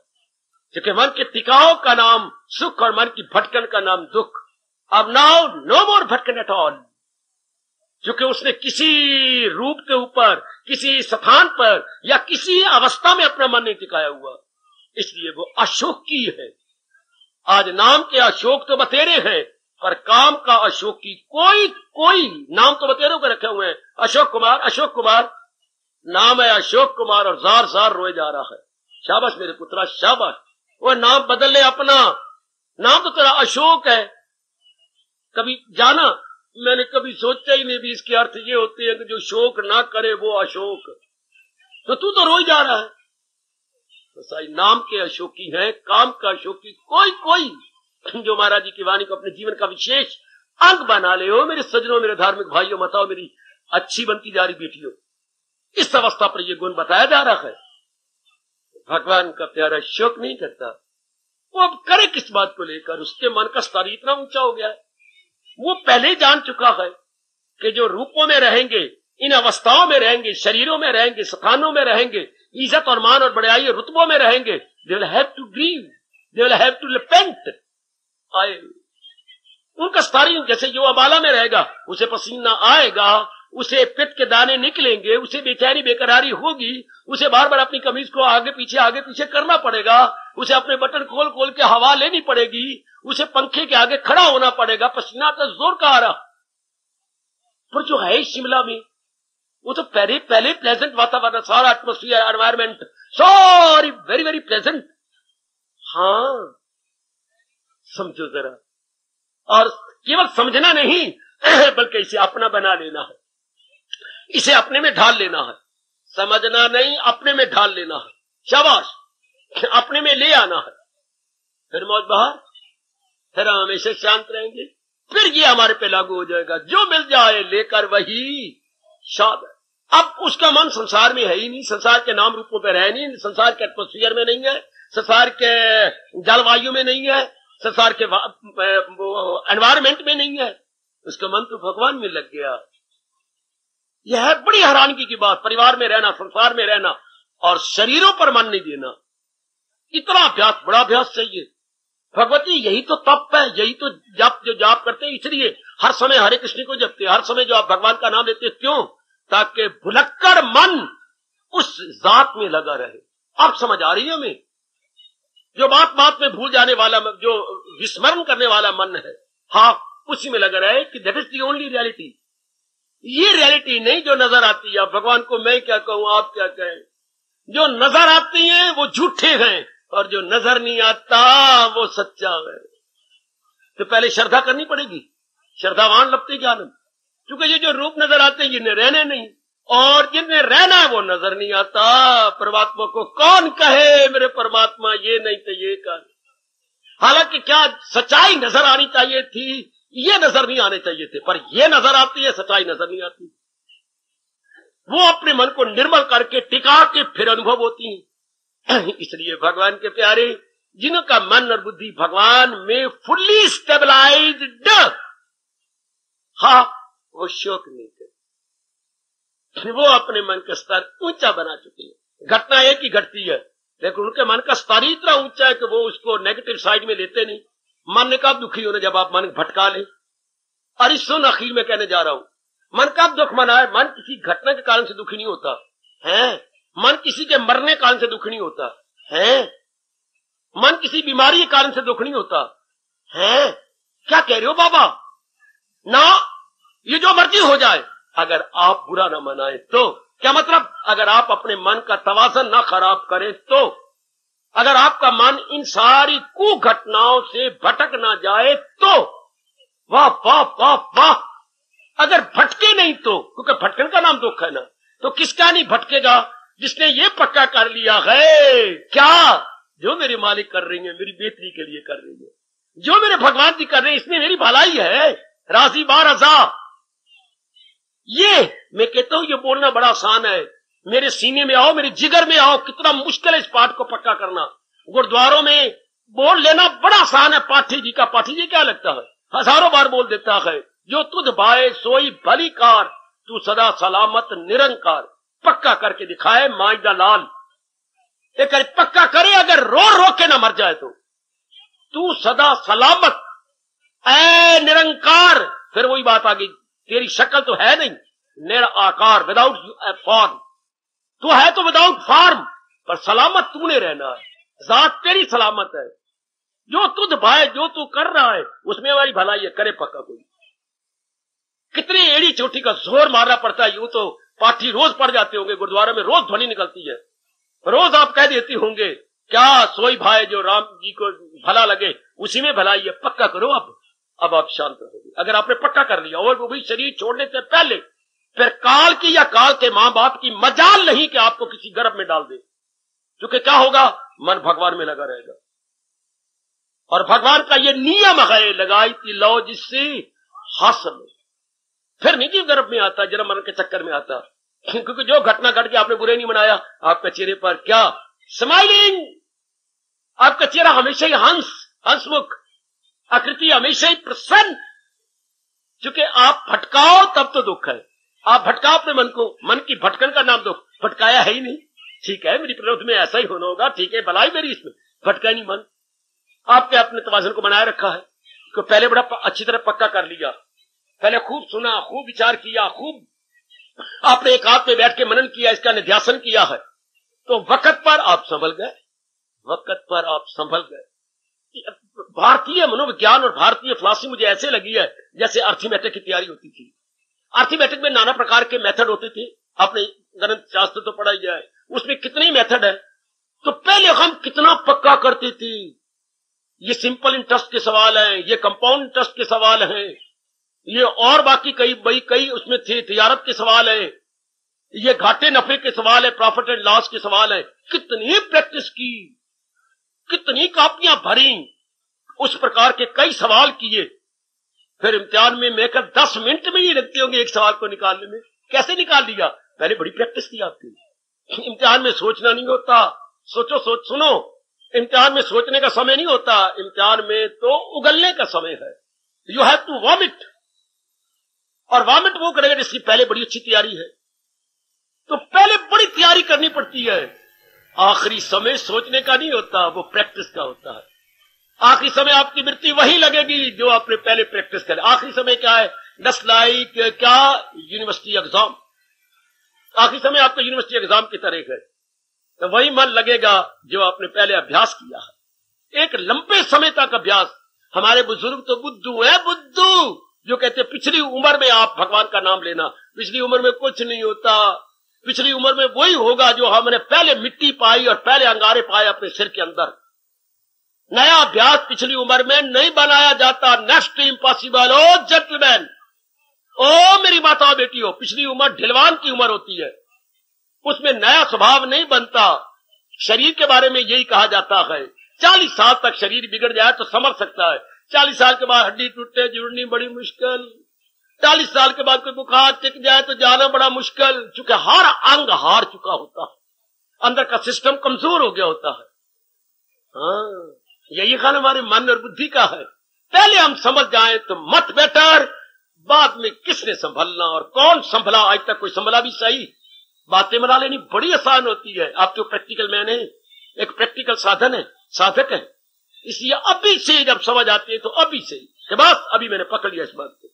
क्योंकि मन के टिकाव का नाम सुख और मन की भटकन का नाम दुख। अब नाउ नो मोर भटकन एट ऑल, क्योंकि उसने किसी रूप के ऊपर, किसी स्थान पर या किसी अवस्था में अपना मन नहीं टिकाया हुआ, इसलिए वो अशोकी है। आज नाम के अशोक तो बतेरे हैं, पर काम का अशोकी कोई नाम तो बतेरों के रखे हुए हैं। अशोक कुमार नाम है, अशोक कुमार, और जार जार रोए जा रहा है। शाबाश मेरे पुत्रा, शाबाश। वो नाम बदल ले अपना, नाम तो तेरा अशोक है। कभी जाना, मैंने कभी सोचा ही नहीं भी इसके अर्थ ये होते हैं कि जो शोक ना करे वो अशोक, तो तू तो रोई जा रहा है। तो सही नाम के अशोकी हैं, काम का अशोकी कोई जो महाराज जी की वाणी को अपने जीवन का विशेष अंग बना ले हो। मेरे सज्जनों, मेरे धार्मिक भाइयों, बताओ मेरी अच्छी बनती जा रही बेटियों, इस अवस्था पर यह गुण बताया जा रहा है। भगवान का प्यारा शोक नहीं करता, वो अब करे किस बात को लेकर? उसके मन का स्तर इतना ऊंचा हो गया है, वो पहले ही जान चुका है कि जो रूपों में रहेंगे, इन अवस्थाओं में रहेंगे, शरीरों में रहेंगे, स्थानों में रहेंगे, इज्जत और मान और बड़ाई रुतबों में रहेंगे, they will have to grieve, they will have to repent. उनका स्तर जैसे जो अबाला में रहेगा, उसे पसीना आएगा, उसे पित्त के दाने निकलेंगे, उसे बेचारी बेकरारी होगी, उसे बार बार अपनी कमीज को आगे पीछे करना पड़ेगा, उसे अपने बटन खोल खोल के हवा लेनी पड़ेगी, उसे पंखे के आगे खड़ा होना पड़ेगा, पसीना तो जोर का आ रहा। पर जो है शिमला में, वो तो पहले प्लेजेंट वातावरण, सारा atmosphere, environment, sorry very very pleasant. हाँ समझो जरा, और केवल समझना नहीं बल्कि इसे अपना बना लेना है, इसे अपने में ढाल लेना है। समझना नहीं, अपने में ढाल लेना है। शाबाश, अपने में ले आना है, फिर मौज बहार, फिर हम हमेशा शांत रहेंगे। फिर ये हमारे पे लागू हो जाएगा, जो मिल जाए लेकर वही शाद। अब उसका मन संसार में है ही नहीं, संसार के नाम रूपों पे रह नहीं, संसार के एटमोस्फियर में नहीं है, संसार के जलवायु में नहीं है, संसार के एनवायरमेंट में नहीं है, उसका मन तो भगवान में लग गया। यह है बड़ी हैरानगी की बात, परिवार में रहना, संसार में रहना और शरीरों पर मन नहीं देना। इतना अभ्यास, बड़ा अभ्यास चाहिए। भगवती यही तो तप है, यही तो जप, जो जाप करते हैं, इसलिए हर समय हरे कृष्ण को जपते, हर समय जो आप भगवान का नाम लेते, क्यों? ताकि भुलक्कड़ मन उस जात में लगा रहे। आप समझ आ रही है हमें? जो बात बात में भूल जाने वाला, जो विस्मरण करने वाला मन है, हाँ उसी में लगा रहे कि that is the only reality. ये रियलिटी नहीं जो नजर आती है। भगवान को मैं क्या कहूं, आप क्या कहें? जो नजर आती हैं वो झूठे हैं, और जो नजर नहीं आता वो सच्चा है। तो पहले श्रद्धा करनी पड़ेगी, श्रद्धावान लपते ज्ञानम, क्योंकि ये जो रूप नजर आते हैं जिन्हें रहने नहीं, और जिन्हें रहना है वो नजर नहीं आता। परमात्मा को कौन कहे मेरे परमात्मा ये नहीं तो ये कर। हालांकि क्या सच्चाई नजर आनी चाहिए थी, ये नजर नहीं आने चाहिए थे, पर ये नजर आती है, सच्चाई नजर नहीं आती। वो अपने मन को निर्मल करके टिका के फिर अनुभव होती है। इसलिए भगवान के प्यारे, जिनका मन और बुद्धि भगवान में फुल्ली स्टेबलाइज्ड, हाँ वो शोक नहीं करते, वो अपने मन का स्तर ऊंचा बना चुके हैं। घटना एक ही घटती है, लेकिन उनके मन का स्तर इतना ऊंचा है कि वो उसको नेगेटिव साइड में लेते नहीं। मन कब दुखी होने जब आप मन भटका ले। और इस सुन आखिर में कहने जा रहा हूं, मन कब दुख मनाए? मन किसी घटना के कारण से दुखी नहीं होता है। मन किसी के मरने के कारण से दुखी नहीं होता है। मन किसी बीमारी के कारण से दुख नहीं होता है। क्या कह रहे हो बाबा? ना, ये जो मर्जी हो जाए, अगर आप बुरा ना मनाए तो क्या मतलब? अगर आप अपने मन का तवाज़न ना खराब करें तो, अगर आपका मन इन सारी कुघटनाओं से भटक ना जाए तो, वाह वाह वाह वाह। अगर भटके नहीं तो, क्योंकि भटकन का नाम दुख है ना, तो किसका नहीं भटकेगा? जिसने ये पक्का कर लिया है क्या, जो मेरे मालिक कर रही है मेरी बेहतरी के लिए कर रही है, जो मेरे भगवान जी कर रहे हैं इसमें मेरी भलाई है, राजी बार रजा। ये मैं कहता हूं, ये बोलना बड़ा आसान है। मेरे सीने में आओ, मेरे जिगर में आओ। कितना मुश्किल है इस पाठ को पक्का करना। गुरुद्वारों में बोल लेना बड़ा आसान है। पाठी जी का, पाठी जी क्या लगता है, हजारों बार बोल देता है, जो तुझ भाए सोई भली कार, तू सदा सलामत निरंकार। पक्का करके दिखाए माइदा लाल। एक पक्का करे, अगर रो रो के ना मर जाए तो, तू सदा सलामत ऐ निरंकार। फिर वही बात आ गई, तेरी शक्ल तो है नहीं, निर आकार, विदाउट फॉर्म। तू है तो विदाउट फॉर्म, पर सलामत तूने रहना है, जात तेरी सलामत है। जो तुझ भाई, जो तू कर रहा है उसमें हमारी भलाई है, करे पक्का कोई। कितनी एड़ी चोटी का जोर मारना पड़ता है। यूं तो पाठी रोज पड़ जाते होंगे, गुरुद्वारा में रोज ध्वनि निकलती है, रोज आप कह देती होंगे क्या, सोई भाई जो राम जी को भला लगे उसी में भलाई है। पक्का करो अब आप शांत रहोगे अगर आपने पक्का कर लिया। और वो भी शरीर छोड़ने से पहले, फिर काल की या काल के मां बाप की मजाल नहीं कि आपको किसी गर्भ में डाल दे, क्योंकि क्या होगा, मन भगवान में लगा रहेगा। और भगवान का ये नियम है, लगाई थी लो जिससे हासिल, फिर नहीं कि गर्भ में आता, जन्म मरण के चक्कर में आता। क्योंकि जो घटना घट के आपने बुरे नहीं मनाया, आपके चेहरे पर क्या स्माइलिंग, आपका चेहरा हमेशा ही हंसमुख, आकृति हमेशा ही प्रसन्न। क्योंकि आप भटकाओ तब तो दुख है। आप भटकाओ अपने मन को, मन की भटकन का नाम दुख। भटकाया है ही नहीं, ठीक है मेरी प्रवृत्ति में ऐसा ही होना होगा, ठीक है भलाई मेरी इसमें, भटका नहीं मन। आपने अपने तवाज़ुन को बनाए रखा है, तो पहले बड़ा अच्छी तरह पक्का कर लिया, पहले खूब सुना, खूब विचार किया, खूब आपने एक हाथ में बैठ के मनन किया, इसका निध्यासन किया है, तो वक्त पर आप संभल गए, वक्त पर आप संभल गए। भारतीय मनोविज्ञान और भारतीय फिलॉसफी मुझे ऐसे लगी है जैसे अर्थमेटिक की तैयारी होती थी। अर्थमेटिक में नाना प्रकार के मेथड होते थे, आपने गणित शास्त्र तो पढ़ा ही जाए, उसमें कितने मेथड है। तो पहले हम कितना पक्का करते थे, ये सिंपल इंटरेस्ट के सवाल हैं, ये कंपाउंड इंटरेस्ट के सवाल हैं, ये और बाकी कई उसमें थे तिजारत के सवाल है, ये घाटे नफे के सवाल है, प्रॉफिट एंड लॉस के सवाल है। कितनी प्रैक्टिस की, कितनी कापियां भरी, उस प्रकार के कई सवाल किए। फिर इम्तिहान में मेकर 10 मिनट में ही लगते होंगे एक सवाल को निकालने में। कैसे निकाल दिया? पहले बड़ी प्रैक्टिस की आपकी। इम्तिहान में सोचना नहीं होता, सुनो, इम्तिहान में सोचने का समय नहीं होता, इम्तिहान में तो उगलने का समय है। यू हैव टू वॉमिट, और वॉमिट वो करेगा जिसकी पहले बड़ी अच्छी तैयारी है। तो पहले बड़ी तैयारी करनी पड़ती है। आखिरी समय सोचने का नहीं होता, वो प्रैक्टिस का होता है। आखिरी समय आपकी वृत्ति वही लगेगी जो आपने पहले प्रैक्टिस करे। आखिरी समय क्या है? जस्ट लाइक क्या, यूनिवर्सिटी एग्जाम। आखिरी समय आपका यूनिवर्सिटी एग्जाम की तरह है, तो वही मन लगेगा जो आपने पहले अभ्यास किया है, एक लंबे समय तक अभ्यास। हमारे बुजुर्ग तो बुद्धू है, बुद्धू, जो कहते पिछली उम्र में आप भगवान का नाम लेना। पिछली उम्र में कुछ नहीं होता, पिछली उम्र में वही होगा जो हमने पहले मिट्टी पाई और पहले अंगारे पाए अपने सिर के अंदर। नया अभ्यास पिछली उम्र में नहीं बनाया जाता। Next impossible. ओ जेंटलमैन, ओ मेरी माता बेटियों, पिछली उम्र ढिलवान की उम्र होती है, उसमें नया स्वभाव नहीं बनता। शरीर के बारे में यही कहा जाता है, 40 साल तक शरीर बिगड़ जाए तो संभल सकता है, 40 साल के बाद हड्डी टूटे जुड़नी बड़ी मुश्किल, 40 साल के बाद कोई बुखार टिक जाए तो जाना बड़ा मुश्किल, चूंकि हर अंग हार चुका होता है, अंदर का सिस्टम कमजोर हो गया होता है। हाँ, यही खान हमारे मन और बुद्धि का है। पहले हम समझ जाएं तो मत बेटर, बाद में किसने संभलना और कौन संभला, आज तक कोई संभला भी सही। बातें बना लेनी बड़ी आसान होती है, आप तो प्रैक्टिकल मैन है, एक प्रैक्टिकल साधन है, साधक है। इसलिए अभी से जब समझ आती है तो अभी से कि बस अभी मैंने पकड़ लिया इस बात को,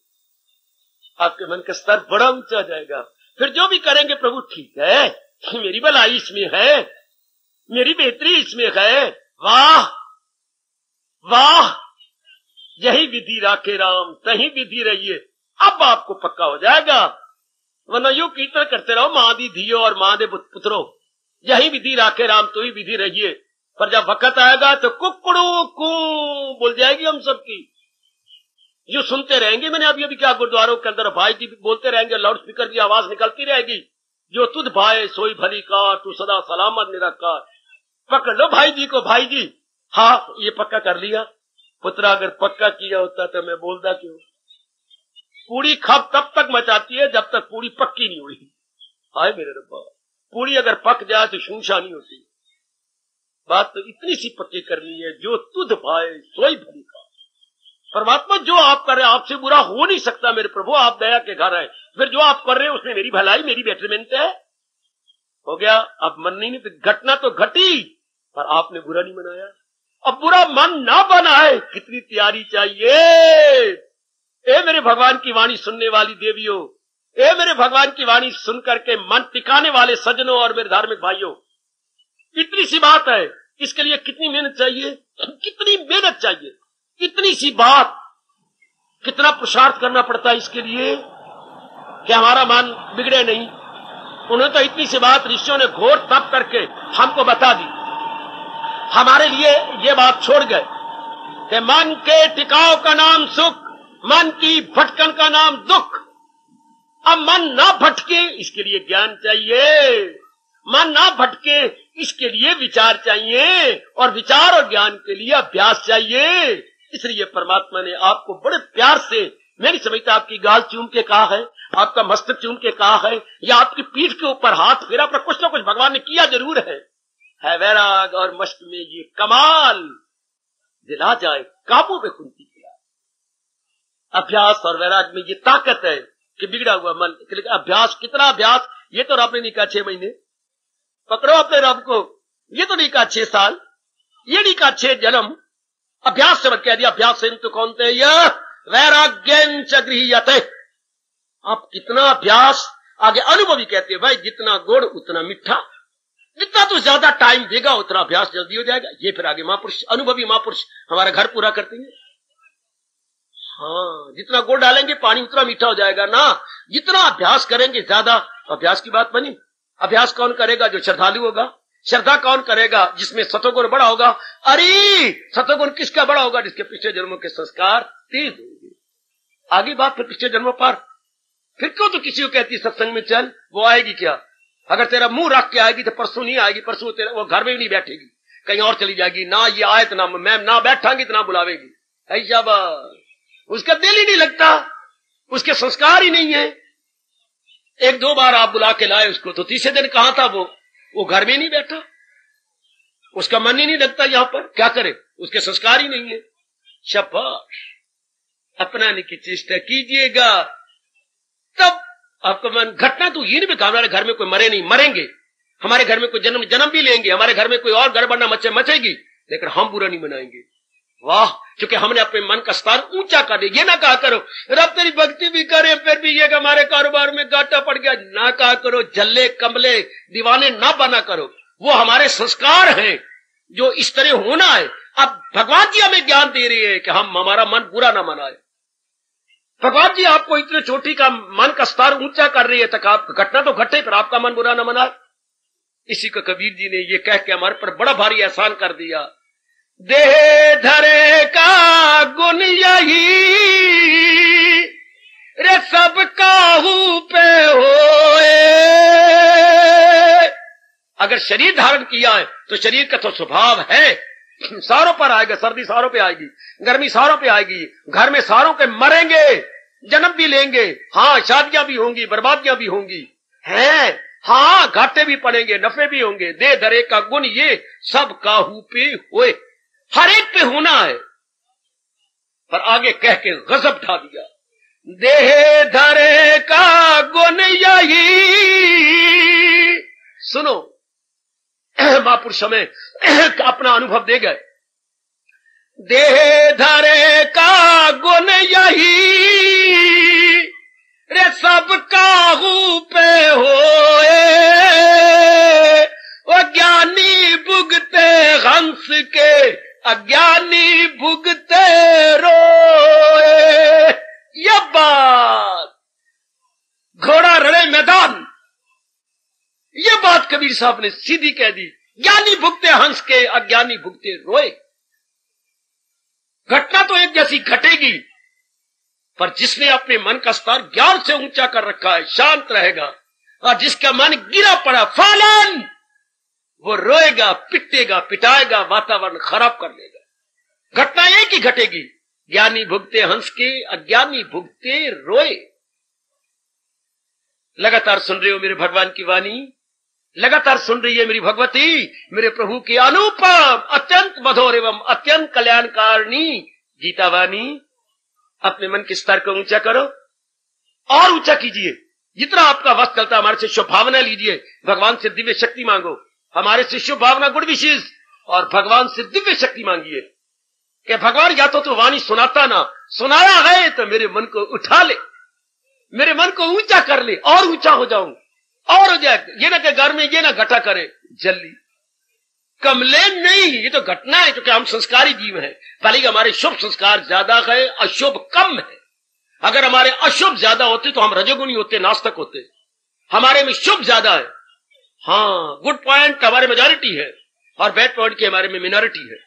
आपके मन का स्तर बड़ा ऊंचा जाएगा। फिर जो भी करेंगे प्रभु ठीक है, मेरी भलाई इसमें है, मेरी बेहतरी इसमें है। वाह वाह, यही विधि राखे राम तही विधि रहिए। अब आपको पक्का हो जाएगा, वरना यूं कीर्तन करते रहो मां दी धियो और मां दे पुत्रो, यही विधि राखे राम तो ही विधि रहिए। पर जब वक्त आएगा तो कुकड़ू कू बोल जाएगी हम सबकी, जो सुनते रहेंगे। मैंने अभी क्या गुरुद्वारों के अंदर भाई जी बोलते रहेंगे, लाउड स्पीकर की आवाज निकलती रहेगी, जो तुझ भाई सोई भली का, तू सदा सलामत निरंकार। पकड़ लो भाई जी को, भाई जी हाँ ये पक्का कर लिया। पुत्रा अगर पक्का किया होता तो मैं बोलता क्यों। पूरी खप तब तक मचाती है जब तक पूरी पक्की नहीं हुई। हाय मेरे रब्बा, पूरी अगर पक जाए तो शूशा नहीं होती। बात तो इतनी सी पक्की करनी है, जो तुझ भाई सोई भली का। परमात्मा जो आप कर रहे हैं आपसे बुरा हो नहीं सकता मेरे प्रभु, आप दया के घर है। फिर जो आप कर रहे हैं उसमें मेरी भलाई मेरी बेटरमेंट है। हो गया, अब मन नहीं, घटना तो घटी पर आपने बुरा नहीं मनाया। अब बुरा मन ना बनाए, कितनी तैयारी चाहिए। ए मेरे भगवान की वाणी सुनने वाली देवियों, ए मेरे भगवान की वाणी सुन करके मन टिकाने वाले सज्जनों और मेरे धार्मिक भाइयों, इतनी सी बात है, इसके लिए कितनी मेहनत चाहिए, कितनी मेहनत चाहिए, इतनी सी बात, कितना पुरुषार्थ करना पड़ता है इसके लिए कि हमारा मन बिगड़े नहीं। उन्होंने तो इतनी सी बात ऋषियों ने घोर तप करके हमको बता दी, हमारे लिए ये बात छोड़ गए कि मन के टिकाव का नाम सुख, मन की भटकन का नाम दुख। अब मन ना भटके इसके लिए ज्ञान चाहिए, मन ना भटके इसके लिए विचार चाहिए, और विचार और ज्ञान के लिए अभ्यास चाहिए। इसलिए परमात्मा ने आपको बड़े प्यार से, मैं नहीं समझता आपकी गाल चूम के कहा है, आपका मस्तक चूम के कहा है, या आपकी पीठ के ऊपर हाथ फेरा, पर कुछ ना कुछ भगवान ने किया जरूर है वैराग और मस्त में ये कमाल दिला जाए, काबू में कुंती किया। अभ्यास और वैराग में ये ताकत है कि बिगड़ा हुआ मन, अभ्यास, कितना अभ्यास, ये तो रब ने नहीं कहा 6 महीने, पकड़ो अपने रब को, ये तो नहीं कहा 6 साल, ये नहीं कहा 6 जन्म, अभ्यास से मत कह दिया, अभ्यास से तो कौन थे यह वैराग्यं च गृह्यते। आप कितना अभ्यास, आगे अनुभवी कहते हैं भाई जितना गुड़ उतना मीठा, जितना तो ज्यादा टाइम देगा उतना अभ्यास जल्दी हो जाएगा। ये फिर आगे महापुरुष, अनुभवी महापुरुष हमारा घर पूरा करते हैं। हाँ, जितना गुड़ डालेंगे पानी उतना मीठा हो जाएगा ना, जितना अभ्यास करेंगे ज्यादा। अभ्यास की बात बनी, अभ्यास कौन करेगा? जो श्रद्धालु होगा। श्रद्धा कौन करेगा? जिसमें सतोगुण बड़ा होगा। अरे सतोगुण किसका बड़ा होगा? जिसके पिछले जन्मों के संस्कार तेज होंगे। आगे बात फिर पिछले जन्मों पर, फिर क्यों तो किसी को कहती सत्संग में चल, वो आएगी क्या? अगर तेरा मुंह रख के आएगी तो परसों नहीं आएगी, परसों तेरा वो घर में भी नहीं बैठेगी, कहीं और चली जाएगी ना। ये आए तो ना मैं ना बैठांगी तो ना बुलावेगी, ऐसा उसका दिल ही नहीं लगता, उसके संस्कार ही नहीं है। 1-2 बार आप बुला के लाए उसको, तो तीसरे दिन कहां था वो घर में नहीं बैठा, उसका मन ही नहीं लगता यहां पर। क्या करे? उसके संस्कार ही नहीं है। शाबाश, अपनाने की चेष्टा कीजिएगा, तब आपका मन। घटना तो ये नहीं, हमारे घर में कोई मरे नहीं, मरेंगे, हमारे घर में कोई जन्म भी लेंगे, हमारे घर में कोई और गड़बड़ मचेगी, लेकिन हम बुरा नहीं मनाएंगे। वाह, क्योंकि हमने अपने मन का स्तर ऊंचा कर दिया। ये ना कहा करो रब तेरी भक्ति भी करे फिर भी ये हमारे कारोबार में घाटा पड़ गया, ना कहा करो। जल्ले कमले दीवाने ना बना करो, वो हमारे संस्कार हैं जो इस तरह होना है। अब भगवान जी हमें ज्ञान दे रही है कि हम हमारा मन बुरा ना मनाए। भगवान जी आपको इतने चोटी का मन का स्तर ऊंचा कर रही है, तक आप घटना तो घटे पर आपका मन बुरा ना मनाए। इसी को कबीर जी ने ये कह के हमारे पर बड़ा भारी एहसान कर दिया। देह धरे का गुण यही रे सब काहू पे होए। अगर शरीर धारण किया है तो शरीर का तो स्वभाव है, सारों पर आएगा, सर्दी सारों पे आएगी, गर्मी सारों पे आएगी, घर में सारों के मरेंगे, जन्म भी लेंगे, हाँ शादियां भी होंगी, बर्बादियां भी होंगी हैं, हाँ घाटे भी पड़ेंगे, नफे भी होंगे। दे धरे का गुण ये सब काहू पे होए, हर एक पे होना है। पर आगे कह के गजब ढा दिया, देह धरे का गुण यही। सुनो, महापुरुष हमें अपना अनुभव दे गए। देह धरे का गुण यही रे सब काहू पे होए, वो ज्ञानी भुगते हंस के अज्ञानी भुगते रोए। यह बात घोड़ा रड़े मैदान, यह बात कबीर साहब ने सीधी कह दी। ज्ञानी भुगते हंस के अज्ञानी भुगते रोए। घटना तो एक जैसी घटेगी, पर जिसने अपने मन का स्तर ज्ञान से ऊंचा कर रखा है शांत रहेगा, और जिसका मन गिरा पड़ा फालन, वो रोएगा, पिटेगा, पिटाएगा, वातावरण खराब कर लेगा। घटना एक ही घटेगी, ज्ञानी भुगते हंस के अज्ञानी भुगते रोए। लगातार सुन रहे हो मेरे भगवान की वाणी, लगातार सुन रही है मेरी भगवती, मेरे प्रभु की अनुपम अत्यंत मधुर एवं अत्यंत कल्याणकारिणी गीता वाणी। अपने मन के स्तर को ऊंचा करो और ऊंचा कीजिए। जितना आपका वक्त चलता, हमारे से शुभ भावना लीजिए, भगवान से दिव्य शक्ति मांगो, हमारे से शुभ भावना गुड विशेष, और भगवान से दिव्य शक्ति मांगिए कि भगवान या तो वाणी सुनाता ना, सुनाया है तो मेरे मन को उठा ले, मेरे मन को ऊंचा कर ले, और ऊंचा हो जाऊं और हो जाए। ये ना कि घर में ये ना घटा करे जल्दी कमलेन नहीं, ये तो घटना है, क्योंकि हम संस्कारी जीव हैं। भले ही हमारे शुभ संस्कार ज्यादा है, अशुभ कम है। अगर हमारे अशुभ ज्यादा होते तो हम रजोगुणी होते, नास्तिक होते। हमारे में शुभ ज्यादा है। हाँ, गुड पॉइंट हमारे मेजॉरिटी है और बैड पॉइंट की हमारे में मिनोरिटी है।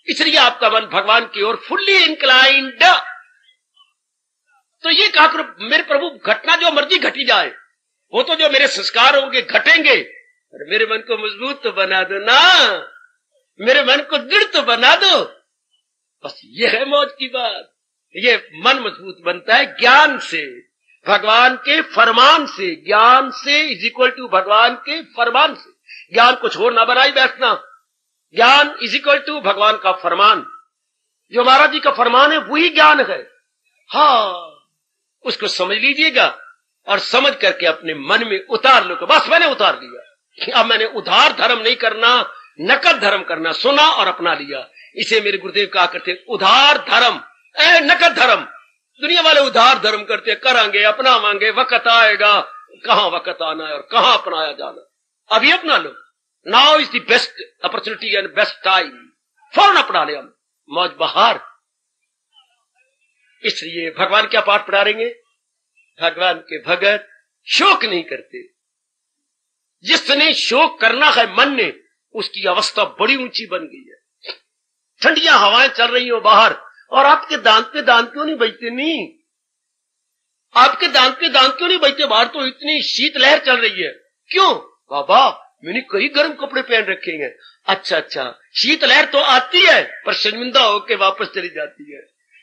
इसलिए आपका मन भगवान की ओर फुल्ली इंक्लाइंड। तो ये कहा करो मेरे प्रभु, घटना जो मर्जी घटी जाए, वो तो जो मेरे संस्कार होंगे घटेंगे, और मेरे मन को मजबूत तो बना दो ना, मेरे मन को दृढ़ तो बना दो। बस ये है मौज की बात। ये मन मजबूत बनता है ज्ञान से, भगवान के फरमान से। ज्ञान से इज इक्वल टू भगवान के फरमान से। ज्ञान को छोड़ ना बनाई बैठना। ज्ञान इज इक्वल टू भगवान का फरमान। जो महाराज जी का फरमान है वही ज्ञान है। हाँ, उसको समझ लीजिएगा और समझ करके अपने मन में उतार लो। बस मैंने उतार लिया, अब मैंने उधार धर्म नहीं करना, नकद धर्म करना। सुना और अपना लिया। इसे मेरे गुरुदेव कहा करते, उधार धर्म, नकद धर्म। दुनिया वाले उधार धर्म करते, करांगे, अपनावांगे, वक्त आएगा। कहां वक्त आना है और कहां अपनाया जाना, अभी अपना लो। Now is the best opportunity and best time. फौरन अपना ले, हम मौज बहार। इसलिए भगवान क्या पाठ पढ़ा रहेंगे? भगवान के भगत शोक नहीं करते। जिसने शोक करना है मन ने, उसकी अवस्था बड़ी ऊंची बन गई है। ठंडियां हवाएं चल रही हो बाहर, और आपके दांत पे दांत क्यों नहीं बजते? नहीं, आपके दांत पे दांत क्यों नहीं बजते? बाहर तो इतनी शीतलहर चल रही है। क्यों बाबा? मैंने कई गर्म कपड़े पहन रखे हैं। अच्छा अच्छा, शीतलहर तो आती है पर शर्मिंदा होकर वापस चली जाती है,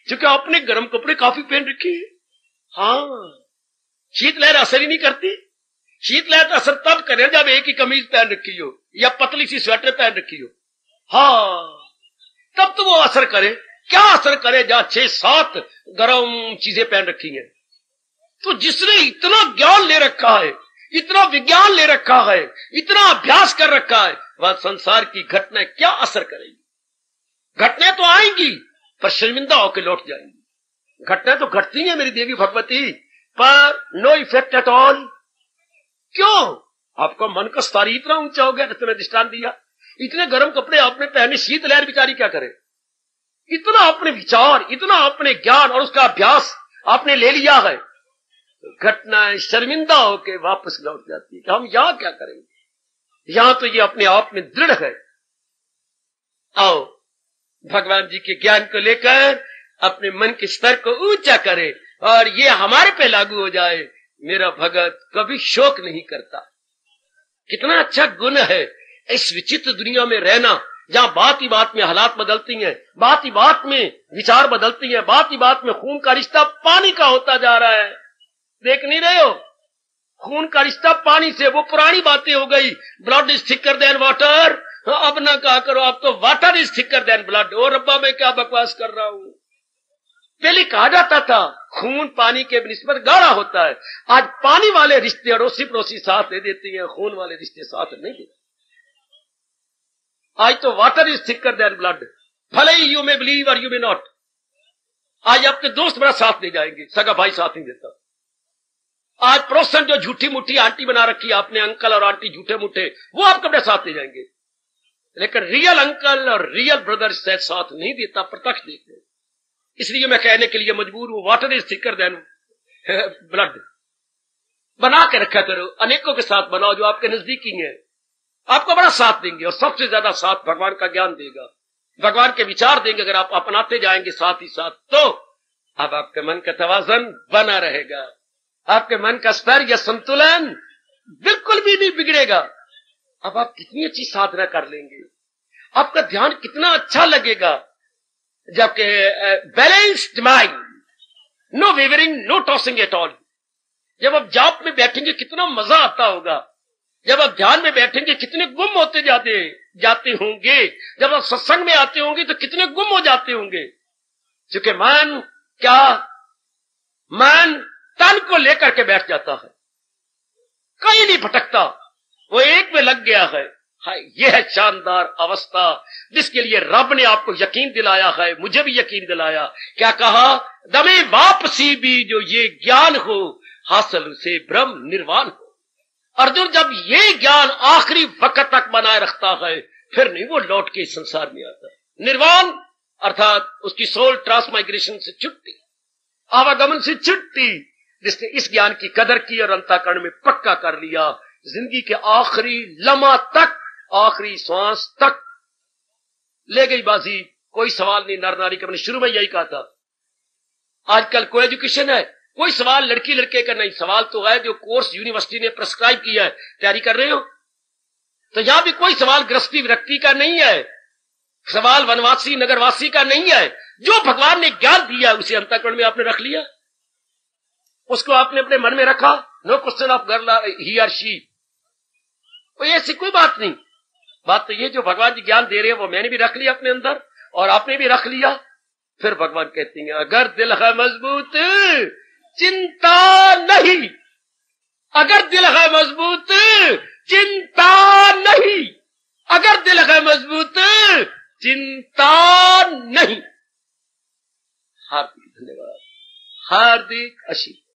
क्योंकि आपने गर्म कपड़े काफी पहन रखे हैं। हाँ, शीतलहर असर ही नहीं करती। शीतलहर का असर तब करे जब एक ही कमीज पहन रखी हो या पतली सी स्वेटर पहन रखी हो। हाँ, तब तो वो असर करे। क्या असर करे जहां 6-7 गर्म चीजें पहन रखी हैं। तो जिसने इतना ज्ञान ले रखा है, इतना विज्ञान ले रखा है, इतना अभ्यास कर रखा है, वह संसार की घटनाएं क्या असर करेगी? घटनाएं तो आएंगी पर शर्मिंदा होकर लौट जाएंगी। घटनाएं तो घटती हैं मेरी देवी भगवती, पर नो इफेक्ट एट ऑल। क्यों? आपका मन का स्तर इतना ऊंचा हो गया, जिसने दृष्टांत दिया। इतने गर्म कपड़े आपने पहने, शीतलहर बेचारी क्या करे? इतना अपने विचार, इतना अपने ज्ञान और उसका अभ्यास आपने ले लिया है, घटनाएं शर्मिंदा होकर वापस लौट जाती है कि हम यहां क्या करेंगे। यहां तो ये अपने आप में दृढ़ है। आओ भगवान जी के ज्ञान को लेकर अपने मन के स्तर को ऊंचा करें और ये हमारे पे लागू हो जाए। मेरा भगत कभी शोक नहीं करता। कितना अच्छा गुण है इस विचित्र दुनिया में रहना, जहां बात ही बात में हालात बदलती हैं, बात ही बात में विचार बदलती हैं, बात ही बात में खून का रिश्ता पानी का होता जा रहा है। देख नहीं रहे हो? खून का रिश्ता पानी से, वो पुरानी बातें हो गई। Blood is thicker than water. अब ना कहा करो आप तो water is thicker than blood. ओ रब्बा, मैं क्या बकवास कर रहा हूं। पहले कहा जाता था खून पानी के निस्बत गाढ़ा होता है। आज पानी वाले रिश्ते अड़ोसी पड़ोसी साथ दे देती हैं, खून वाले रिश्ते साथ नहीं देते। आज तो water is thicker than blood, भले ही यू मे बिलीव और यू मे नॉट। आज आपके दोस्त बड़ा साथ दे जाएंगे, सगा भाई साथ नहीं देता। आज पड़ोसन जो झूठी मुठी आंटी बना रखी आपने, अंकल और आंटी झूठे मुठे, वो आपको अपने साथ दे जाएंगे। लेकिन रियल अंकल और रियल ब्रदर से साथ नहीं देता, प्रत्यक्ष देते। इसलिए मैं कहने के लिए मजबूर हूं, water is thicker than blood. बना के रखा करो, अनेकों के साथ बनाओ जो आपके नजदीकी हैं, आपको बड़ा साथ देंगे। और सबसे ज्यादा साथ भगवान का ज्ञान देगा, भगवान के विचार देंगे। अगर आप अपनाते जाएंगे साथ ही साथ, तो अब आपके मन का तवाज़ुन बना रहेगा, आपके मन का स्तर या संतुलन बिल्कुल भी नहीं बिगड़ेगा। अब आप कितनी अच्छी साधना कर लेंगे, आपका ध्यान कितना अच्छा लगेगा, जबकि balanced mind, no wavering, no tossing at all. जब आप जाप में बैठेंगे कितना मजा आता होगा, जब आप ध्यान में बैठेंगे कितने गुम होते जाते होंगे, जब आप सत्संग में आते होंगे तो कितने गुम हो जाते होंगे। क्योंकि मन तन को लेकर के बैठ जाता है, कहीं नहीं भटकता, वो एक में लग गया है। यह है शानदार अवस्था जिसके लिए रब ने आपको यकीन दिलाया है, मुझे भी यकीन दिलाया। क्या कहा? दमे वापसी भी जो ये ज्ञान हो, हासिल से ब्रह्म निर्वाण हो। अर्जुन, जब ये ज्ञान आखिरी वक्त तक बनाए रखता है, फिर नहीं वो लौट के इस संसार में आता। निर्वाण अर्थात उसकी सोल ट्रांसमाइग्रेशन से छुट्टी, आवागमन से छुट्टी, जिसने इस ज्ञान की कदर की और अंतःकरण में पक्का कर लिया। जिंदगी के आखिरी लम्हा तक, आखिरी सांस तक ले गई बाजी, कोई सवाल नहीं नर नारी का। मैंने शुरू में यही कहा था, आजकल को एजुकेशन है, कोई सवाल लड़की लड़के का नहीं, सवाल तो है जो कोर्स यूनिवर्सिटी ने प्रेस्क्राइब किया है, तैयारी कर रहे हो। तो यहां भी कोई सवाल गृहस्थी व्यक्ति का नहीं है, सवाल वनवासी नगरवासी का नहीं है। जो भगवान ने ज्ञान दिया उसे अंतःकरण में आपने रख लिया, उसको आपने अपने मन में रखा। नो क्वेश्चन ऑफ गर्ल ही और शी, ऐसी कोई बात नहीं। बात तो ये, जो भगवान जी ज्ञान दे रहे हैं वो मैंने भी रख लिया अपने अंदर और आपने भी रख लिया। फिर भगवान कहते हैं, अगर दिल है मजबूत चिंता नहीं, अगर दिल है मजबूत चिंता नहीं, अगर दिल है मजबूत चिंता नहीं। हार्दिक धन्यवाद, हार्दिक आशीर्वाद।